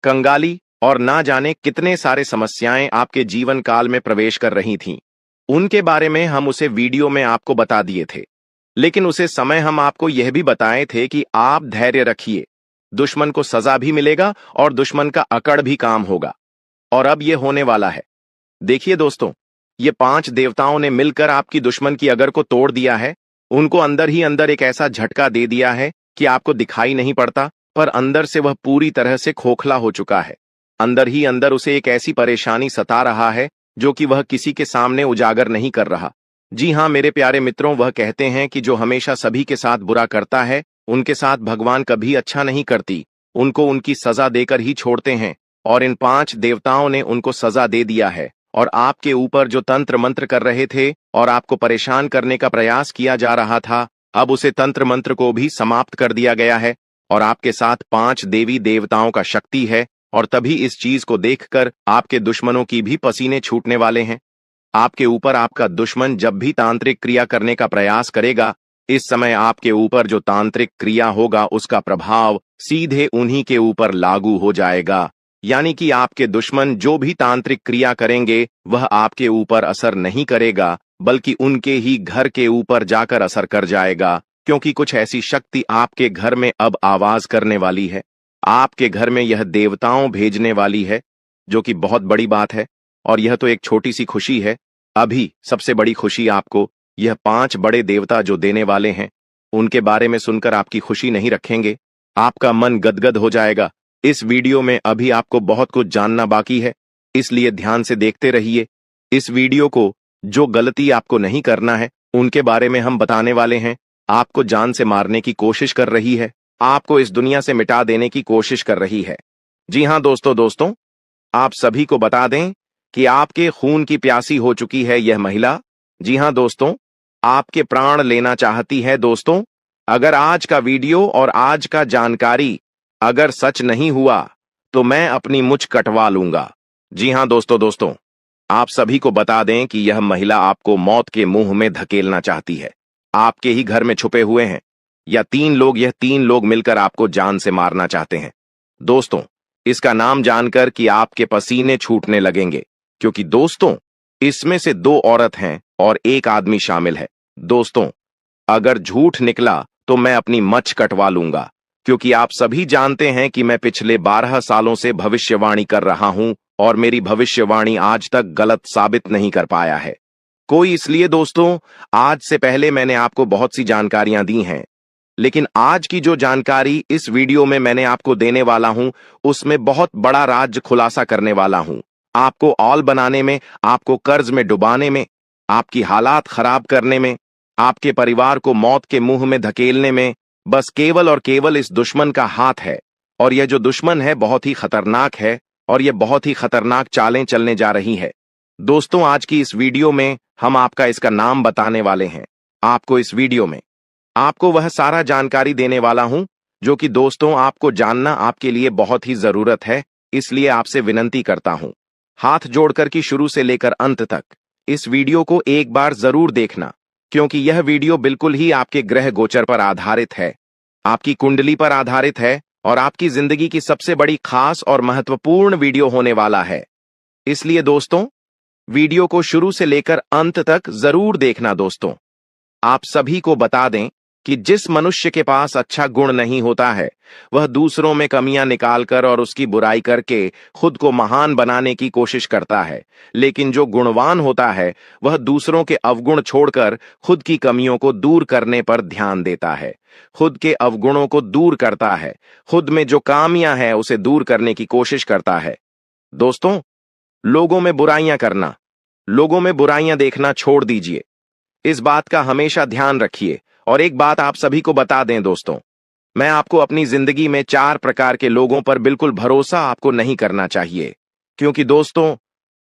कंगाली और ना जाने कितने सारे समस्याएं आपके जीवन काल में प्रवेश कर रही थीं। उनके बारे में हम उसे वीडियो में आपको बता दिए थे, लेकिन उसे समय हम आपको यह भी बताए थे कि आप धैर्य रखिए, दुश्मन को सजा भी मिलेगा और दुश्मन का अकड़ भी काम होगा। और अब यह होने वाला है। देखिए दोस्तों, ये 5 देवताओं ने मिलकर आपकी दुश्मन की अगर को तोड़ दिया है। उनको अंदर ही अंदर एक ऐसा झटका दे दिया है कि आपको दिखाई नहीं पड़ता, पर अंदर से वह पूरी तरह से खोखला हो चुका है। अंदर ही अंदर उसे एक ऐसी परेशानी सता रहा है जो कि वह किसी के सामने उजागर नहीं कर रहा। जी हाँ मेरे प्यारे मित्रों, वह कहते हैं कि जो हमेशा सभी के साथ बुरा करता है, उनके साथ भगवान कभी अच्छा नहीं करती, उनको उनकी सजा देकर ही छोड़ते हैं। और इन 5 देवताओं ने उनको सजा दे दिया है, और आपके ऊपर जो तंत्र मंत्र कर रहे थे और आपको परेशान करने का प्रयास किया जा रहा था, अब उसे तंत्र मंत्र को भी समाप्त कर दिया गया है, और आपके साथ 5 देवी देवताओं का शक्ति है। और तभी इस चीज को देखकर आपके दुश्मनों की भी पसीने छूटने वाले हैं। आपके ऊपर आपका दुश्मन जब भी तांत्रिक क्रिया करने का प्रयास करेगा, इस समय आपके ऊपर जो तांत्रिक क्रिया होगा उसका प्रभाव सीधे उन्हीं के ऊपर लागू हो जाएगा, यानी कि आपके दुश्मन जो भी तांत्रिक क्रिया करेंगे वह आपके ऊपर असर नहीं करेगा, बल्कि उनके ही घर के ऊपर जाकर असर कर जाएगा, क्योंकि कुछ ऐसी शक्ति आपके घर में अब आवाज करने वाली है। आपके घर में यह देवताओं भेजने वाली है, जो कि बहुत बड़ी बात है। और यह तो एक छोटी सी खुशी है। अभी सबसे बड़ी खुशी आपको यह 5 बड़े देवता जो देने वाले हैं, उनके बारे में सुनकर आपकी खुशी नहीं रखेंगे। आपका मन गदगद हो जाएगा। इस वीडियो में अभी आपको बहुत कुछ जानना बाकी है, इसलिए ध्यान से देखते रहिए। इस वीडियो को जो गलती आपको नहीं करना है उनके बारे में हम बताने वाले हैं। आपको जान से मारने की कोशिश कर रही है, आपको इस दुनिया से मिटा देने की कोशिश कर रही है। जी हां दोस्तों, आप सभी को बता दें कि आपके खून की प्यासी हो चुकी है यह महिला। जी हां दोस्तों, आपके प्राण लेना चाहती है। दोस्तों, अगर आज का वीडियो और आज का जानकारी अगर सच नहीं हुआ तो मैं अपनी मुझ कटवा लूंगा। जी हां दोस्तों, आप सभी को बता दें कि यह महिला आपको मौत के मुंह में धकेलना चाहती है। आपके ही घर में छुपे हुए हैं यह 3 लोग मिलकर आपको जान से मारना चाहते हैं। दोस्तों, इसका नाम जानकर कि आपके पसीने छूटने लगेंगे, क्योंकि दोस्तों इसमें से 2 औरत हैं और 1 आदमी शामिल है। दोस्तों, अगर झूठ निकला तो मैं अपनी मच कटवा लूंगा, क्योंकि आप सभी जानते हैं कि मैं पिछले 12 सालों से भविष्यवाणी कर रहा हूं और मेरी भविष्यवाणी आज तक गलत साबित नहीं कर पाया है कोई। इसलिए दोस्तों, आज से पहले मैंने आपको बहुत सी जानकारियां दी हैं, लेकिन आज की जो जानकारी इस वीडियो में मैंने आपको देने वाला हूं, उसमें बहुत बड़ा राज खुलासा करने वाला हूं। आपको ऑल बनाने में, आपको कर्ज में डुबाने में, आपकी हालात खराब करने में, आपके परिवार को मौत के मुंह में धकेलने में बस केवल और केवल इस दुश्मन का हाथ है। और यह जो दुश्मन है बहुत ही खतरनाक है और यह बहुत ही खतरनाक चालें चलने जा रही है। दोस्तों, आज की इस वीडियो में हम आपका इसका नाम बताने वाले हैं। आपको इस वीडियो में आपको वह सारा जानकारी देने वाला हूं जो कि दोस्तों आपको जानना आपके लिए बहुत ही जरूरत है। इसलिए आपसे विनती करता हूं, हाथ जोड़कर कि शुरू से लेकर अंत तक इस वीडियो को एक बार जरूर देखना, क्योंकि यह वीडियो बिल्कुल ही आपके ग्रह गोचर पर आधारित है, आपकी कुंडली पर आधारित है और आपकी जिंदगी की सबसे बड़ी खास और महत्वपूर्ण वीडियो होने वाला है। इसलिए दोस्तों, वीडियो को शुरू से लेकर अंत तक जरूर देखना। दोस्तों, आप सभी को बता दें कि जिस मनुष्य के पास अच्छा गुण नहीं होता है वह दूसरों में कमियां निकालकर और उसकी बुराई करके खुद को महान बनाने की कोशिश करता है, लेकिन जो गुणवान होता है वह दूसरों के अवगुण छोड़कर खुद की कमियों को दूर करने पर ध्यान देता है, खुद के अवगुणों को दूर करता है, खुद में जो खामियां हैं उसे दूर करने की कोशिश करता है। दोस्तों, लोगों में बुराइयां करना, लोगों में बुराइयां देखना छोड़ दीजिए। इस बात का हमेशा ध्यान रखिए। और एक बात आप सभी को बता दें दोस्तों, मैं आपको अपनी जिंदगी में 4 प्रकार के लोगों पर बिल्कुल भरोसा आपको नहीं करना चाहिए, क्योंकि दोस्तों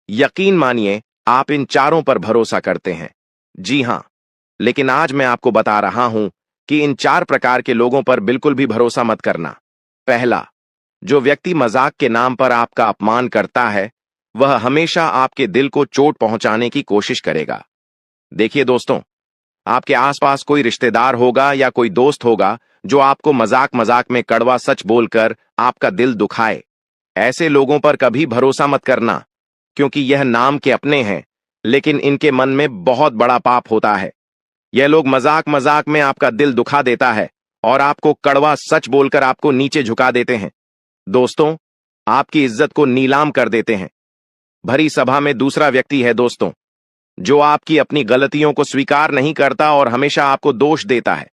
यकीन मानिए आप इन चारों पर भरोसा करते हैं। जी हां, लेकिन आज मैं आपको बता रहा हूं कि इन 4 प्रकार के लोगों पर बिल्कुल भी भरोसा मत करना। पहला, जो व्यक्ति मजाक के नाम पर आपका अपमान करता है वह हमेशा आपके दिल को चोट पहुंचाने की कोशिश करेगा। देखिए दोस्तों, आपके आसपास कोई रिश्तेदार होगा या कोई दोस्त होगा जो आपको मजाक मजाक में कड़वा सच बोलकर आपका दिल दुखाए। ऐसे लोगों पर कभी भरोसा मत करना, क्योंकि यह नाम के अपने हैं लेकिन इनके मन में बहुत बड़ा पाप होता है। यह लोग मजाक मजाक में आपका दिल दुखा देता है और आपको कड़वा सच बोलकर आपको नीचे झुका देते हैं। दोस्तों, आपकी इज्जत को नीलाम कर देते हैं। भरी सभा में दूसरा व्यक्ति है दोस्तों, जो आपकी अपनी गलतियों को स्वीकार नहीं करता और हमेशा आपको दोष देता है।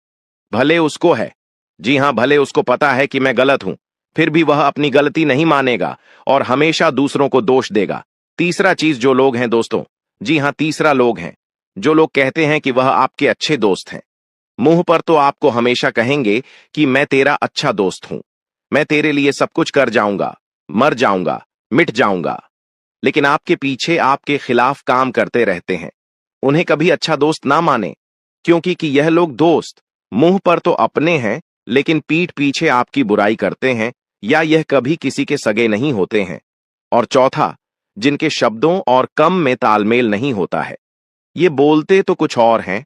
भले उसको है, जी हां, भले उसको पता है कि मैं गलत हूं, फिर भी वह अपनी गलती नहीं मानेगा और हमेशा दूसरों को दोष देगा। तीसरा चीज जो लोग हैं दोस्तों, जी हां, तीसरा लोग हैं जो लोग कहते हैं कि वह आपके अच्छे दोस्त हैं। मुंह पर तो आपको हमेशा कहेंगे कि मैं तेरा अच्छा दोस्त हूं, मैं तेरे लिए सब कुछ कर जाऊंगा, मर जाऊंगा, मिट जाऊंगा, लेकिन आपके पीछे आपके खिलाफ काम करते रहते हैं। उन्हें कभी अच्छा दोस्त ना माने, क्योंकि कि यह लोग दोस्त मुंह पर तो अपने हैं लेकिन पीठ पीछे आपकी बुराई करते हैं, या यह कभी किसी के सगे नहीं होते हैं। और चौथा, जिनके शब्दों और कम में तालमेल नहीं होता है। ये बोलते तो कुछ और हैं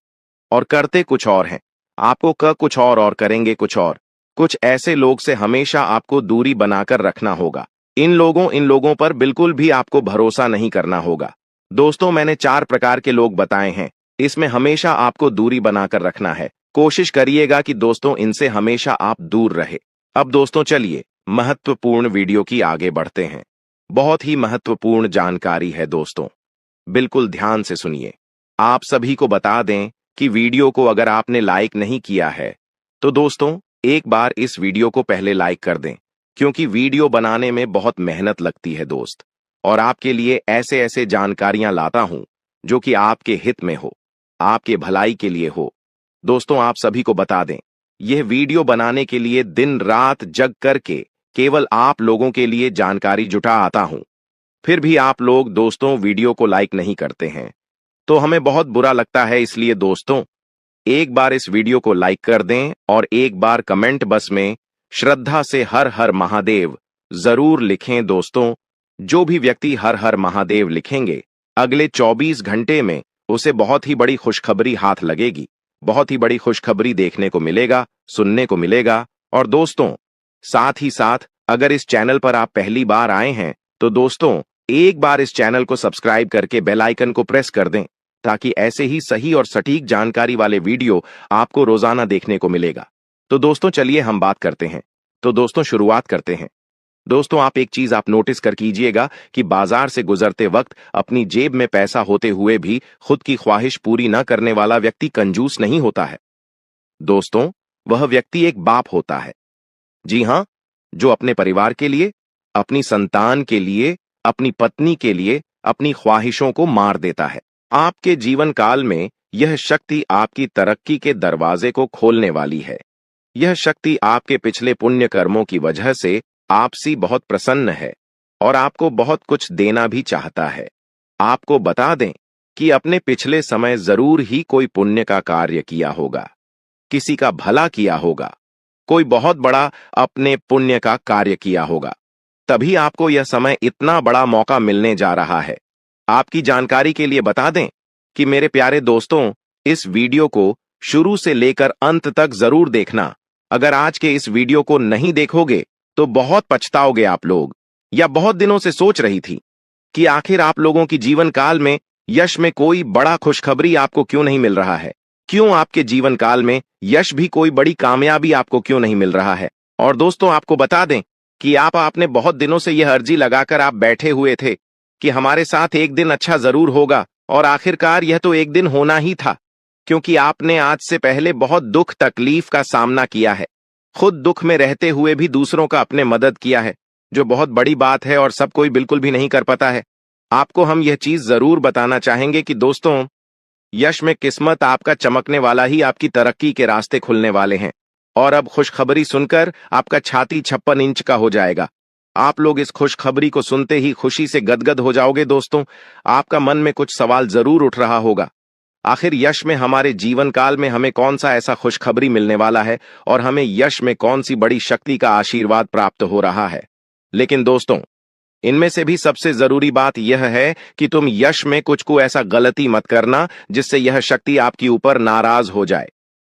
और करते कुछ और हैं। आपको क कुछ और करेंगे कुछ और। कुछ ऐसे लोग से हमेशा आपको दूरी बनाकर रखना होगा। इन लोगों पर बिल्कुल भी आपको भरोसा नहीं करना होगा। दोस्तों, मैंने 4 प्रकार के लोग बताए हैं, इसमें हमेशा आपको दूरी बनाकर रखना है। कोशिश करिएगा कि दोस्तों इनसे हमेशा आप दूर रहे। अब दोस्तों चलिए महत्वपूर्ण वीडियो की आगे बढ़ते हैं। बहुत ही महत्वपूर्ण जानकारी है दोस्तों, बिल्कुल ध्यान से सुनिए। आप सभी को बता दें कि वीडियो को अगर आपने लाइक नहीं किया है तो दोस्तों एक बार इस वीडियो को पहले लाइक कर दें, क्योंकि वीडियो बनाने में बहुत मेहनत लगती है दोस्त, और आपके लिए ऐसे ऐसे जानकारियां लाता हूं जो कि आपके हित में हो, आपके भलाई के लिए हो। दोस्तों, आप सभी को बता दें, यह वीडियो बनाने के लिए दिन रात जग करके केवल आप लोगों के लिए जानकारी जुटा आता हूं। फिर भी आप लोग दोस्तों वीडियो को लाइक नहीं करते हैं, तो हमें बहुत बुरा लगता है। इसलिए दोस्तों एक बार इस वीडियो को लाइक कर दें और एक बार कमेंट बॉक्स में श्रद्धा से हर हर महादेव जरूर लिखें। दोस्तों, जो भी व्यक्ति हर हर महादेव लिखेंगे, अगले 24 घंटे में उसे बहुत ही बड़ी खुशखबरी हाथ लगेगी, बहुत ही बड़ी खुशखबरी देखने को मिलेगा, सुनने को मिलेगा। और दोस्तों साथ ही साथ अगर इस चैनल पर आप पहली बार आए हैं तो दोस्तों एक बार इस चैनल को सब्सक्राइब करके बेल आइकन को प्रेस कर दें, ताकि ऐसे ही सही और सटीक जानकारी वाले वीडियो आपको रोजाना देखने को मिलेगा। तो दोस्तों चलिए हम बात करते हैं। तो दोस्तों शुरुआत करते हैं। दोस्तों आप एक चीज आप नोटिस कर कीजिएगा कि बाजार से गुजरते वक्त अपनी जेब में पैसा होते हुए भी खुद की ख्वाहिश पूरी न करने वाला व्यक्ति कंजूस नहीं होता है। दोस्तों वह व्यक्ति एक बाप होता है, जी हां, जो अपने परिवार के लिए, अपनी संतान के लिए, अपनी पत्नी के लिए अपनी ख्वाहिशों को मार देता है। आपके जीवन काल में यह शक्ति आपकी तरक्की के दरवाजे को खोलने वाली है। यह शक्ति आपके पिछले पुण्य कर्मों की वजह से आपसे बहुत प्रसन्न है और आपको बहुत कुछ देना भी चाहता है। आपको बता दें कि अपने पिछले समय जरूर ही कोई पुण्य का कार्य किया होगा, किसी का भला किया होगा, कोई बहुत बड़ा अपने पुण्य का कार्य किया होगा, तभी आपको यह समय इतना बड़ा मौका मिलने जा रहा है। आपकी जानकारी के लिए बता दें कि मेरे प्यारे दोस्तों, इस वीडियो को शुरू से लेकर अंत तक जरूर देखना। अगर आज के इस वीडियो को नहीं देखोगे तो बहुत पछताओगे आप लोग। या बहुत दिनों से सोच रही थी कि आखिर आप लोगों की जीवन काल में यश में कोई बड़ा खुशखबरी आपको क्यों नहीं मिल रहा है, क्यों आपके जीवन काल में यश भी कोई बड़ी कामयाबी आपको क्यों नहीं मिल रहा है। और दोस्तों आपको बता दें कि आपने बहुत दिनों से यह अर्जी लगाकर आप बैठे हुए थे कि हमारे साथ एक दिन अच्छा जरूर होगा, और आखिरकार यह तो एक दिन होना ही था, क्योंकि आपने आज से पहले बहुत दुख तकलीफ का सामना किया है, खुद दुख में रहते हुए भी दूसरों का अपने मदद किया है, जो बहुत बड़ी बात है और सब कोई बिल्कुल भी नहीं कर पाता है। आपको हम यह चीज जरूर बताना चाहेंगे कि दोस्तों यश में किस्मत आपका चमकने वाला ही आपकी तरक्की के रास्ते खुलने वाले हैं। और अब खुशखबरी सुनकर आपका छाती 56 इंच का हो जाएगा। आप लोग इस खुशखबरी को सुनते ही खुशी से गदगद हो जाओगे। दोस्तों आपका मन में कुछ सवाल जरूर उठ रहा होगा, आखिर यश में हमारे जीवन काल में हमें कौन सा ऐसा खुशखबरी मिलने वाला है और हमें यश में कौन सी बड़ी शक्ति का आशीर्वाद प्राप्त हो रहा है। लेकिन दोस्तों इनमें से भी सबसे जरूरी बात यह है कि तुम यश में कुछ को ऐसा गलती मत करना जिससे यह शक्ति आपके ऊपर नाराज हो जाए।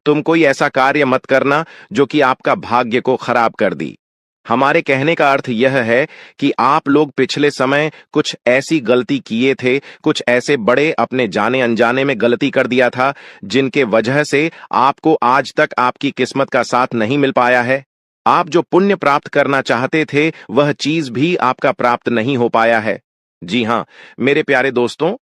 तुम कोई ऐसा कार्य मत करना जो कि आपका भाग्य को खराब कर दी। हमारे कहने का अर्थ यह है कि आप लोग पिछले समय कुछ ऐसी गलती किए थे, कुछ ऐसे बड़े अपने जाने अनजाने में गलती कर दिया था जिनके वजह से आपको आज तक आपकी किस्मत का साथ नहीं मिल पाया है। आप जो पुण्य प्राप्त करना चाहते थे वह चीज भी आपका प्राप्त नहीं हो पाया है। जी हां मेरे प्यारे दोस्तों,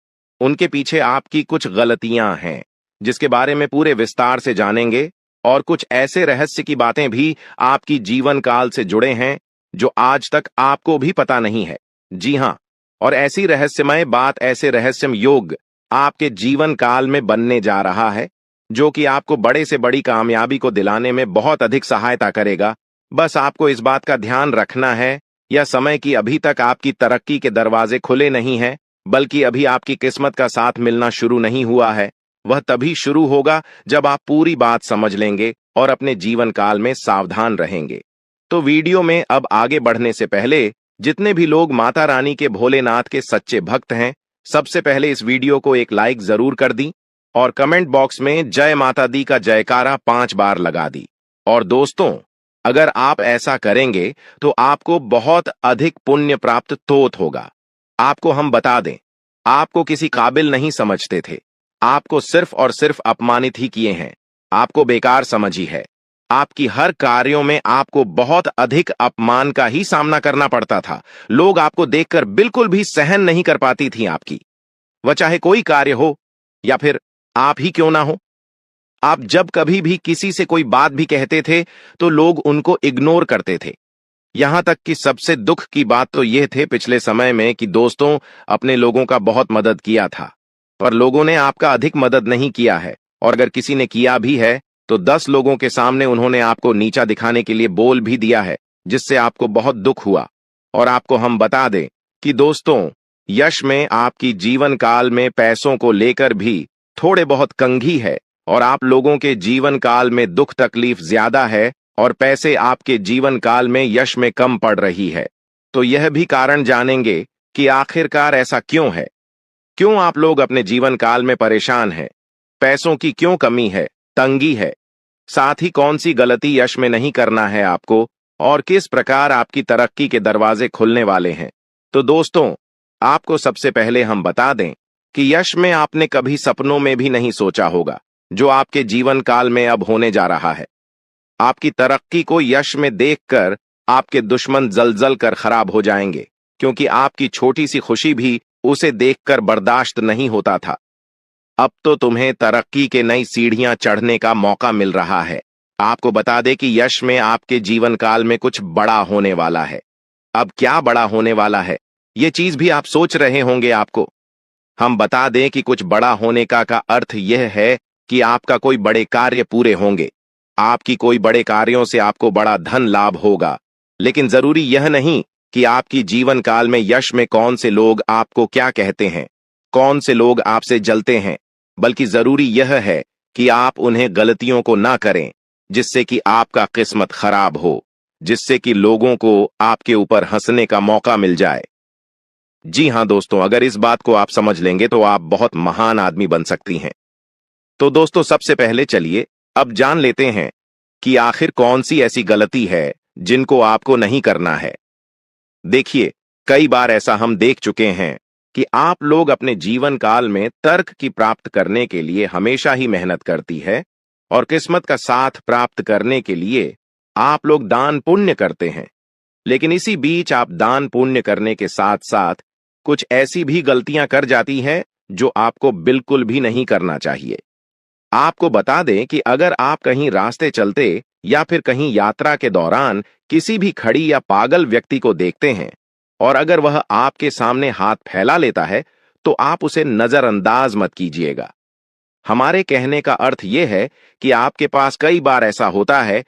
उनके पीछे आपकी कुछ गलतियां हैं जिसके बारे में पूरे विस्तार से जानेंगे, और कुछ ऐसे रहस्य की बातें भी आपकी जीवन काल से जुड़े हैं जो आज तक आपको भी पता नहीं है। जी हां, और ऐसी रहस्यमय बात, ऐसे रहस्यमय योग आपके जीवन काल में बनने जा रहा है जो कि आपको बड़े से बड़ी कामयाबी को दिलाने में बहुत अधिक सहायता करेगा। बस आपको इस बात का ध्यान रखना है यह समय की अभी तक आपकी तरक्की के दरवाजे खुले नहीं हैं, बल्कि अभी आपकी किस्मत का साथ मिलना शुरू नहीं हुआ है। वह तभी शुरू होगा जब आप पूरी बात समझ लेंगे और अपने जीवन काल में सावधान रहेंगे। तो वीडियो में अब आगे बढ़ने से पहले जितने भी लोग माता रानी के भोलेनाथ के सच्चे भक्त हैं, सबसे पहले इस वीडियो को एक लाइक जरूर कर दी और कमेंट बॉक्स में जय माता दी का जयकारा 5 बार लगा दी। और दोस्तों, अगर आप ऐसा करेंगे तो आपको बहुत अधिक पुण्य प्राप्त तोत होगा। आपको हम बता दें, आपको किसी काबिल नहीं समझते थे, आपको सिर्फ और सिर्फ अपमानित ही किए हैं, आपको बेकार समझी है। आपकी हर कार्यों में आपको बहुत अधिक अपमान का ही सामना करना पड़ता था। लोग आपको देखकर बिल्कुल भी सहन नहीं कर पाती थी आपकी, वह चाहे कोई कार्य हो या फिर आप ही क्यों ना हो। आप जब कभी भी किसी से कोई बात भी कहते थे तो लोग उनको इग्नोर करते थे। यहां तक कि सबसे दुख की बात तो यह थे पिछले समय में कि दोस्तों अपने लोगों का बहुत मदद किया था, पर लोगों ने आपका अधिक मदद नहीं किया है, और अगर किसी ने किया भी है तो 10 लोगों के सामने उन्होंने आपको नीचा दिखाने के लिए बोल भी दिया है, जिससे आपको बहुत दुख हुआ। और आपको हम बता दें कि दोस्तों, यश में आपकी जीवन काल में पैसों को लेकर भी थोड़े बहुत कंघी है, और आप लोगों के जीवन काल में दुख तकलीफ ज्यादा है और पैसे आपके जीवन काल में यश में कम पड़ रही है। तो यह भी कारण जानेंगे कि आखिरकार ऐसा क्यों है, क्यों आप लोग अपने जीवन काल में परेशान हैं, पैसों की क्यों कमी है, तंगी है, साथ ही कौन सी गलती यश में नहीं करना है आपको, और किस प्रकार आपकी तरक्की के दरवाजे खुलने वाले हैं। तो दोस्तों, आपको सबसे पहले हम बता दें कि यश में आपने कभी सपनों में भी नहीं सोचा होगा जो आपके जीवन काल में अब होने जा रहा है। आपकी तरक्की को यश में देखकर आपके दुश्मन जलजल कर खराब हो जाएंगे, क्योंकि आपकी छोटी सी खुशी भी उसे देखकर बर्दाश्त नहीं होता था। अब तो तुम्हें तरक्की के नई सीढ़ियां चढ़ने का मौका मिल रहा है। आपको बता दें कि यश में आपके जीवन काल में कुछ बड़ा होने वाला है। अब क्या बड़ा होने वाला है, ये चीज भी आप सोच रहे होंगे। आपको हम बता दें कि कुछ बड़ा होने का अर्थ यह है कि आपका कोई बड़े कार्य पूरे होंगे। आपकी कोई बड़े कार्यों से आपको बड़ा धन लाभ होगा। लेकिन जरूरी यह नहीं कि आपकी जीवन काल में यश में कौन से लोग आपको क्या कहते हैं, कौन से लोग आपसे जलते हैं, बल्कि जरूरी यह है कि आप उन्हें गलतियों को ना करें जिससे कि आपका किस्मत खराब हो, जिससे कि लोगों को आपके ऊपर हंसने का मौका मिल जाए। जी हां दोस्तों, अगर इस बात को आप समझ लेंगे तो आप बहुत महान आदमी बन सकती हैं। तो दोस्तों, सबसे पहले चलिए अब जान लेते हैं कि आखिर कौन सी ऐसी गलती है जिनको आपको नहीं करना है। देखिए, कई बार ऐसा हम देख चुके हैं कि आप लोग अपने जीवन काल में तर्क की प्राप्त करने के लिए हमेशा ही मेहनत करती है, और किस्मत का साथ प्राप्त करने के लिए आप लोग दान पुण्य करते हैं। लेकिन इसी बीच आप दान पुण्य करने के साथ साथ कुछ ऐसी भी गलतियां कर जाती हैं जो आपको बिल्कुल भी नहीं करना चाहिए। आपको बता दें कि अगर आप कहीं रास्ते चलते या फिर कहीं यात्रा के दौरान किसी भी खड़ी या पागल व्यक्ति को देखते हैं, और अगर वह आपके सामने हाथ फैला लेता है, तो आप उसे नजरअंदाज मत कीजिएगा। हमारे कहने का अर्थ यह है कि आपके पास कई बार ऐसा होता है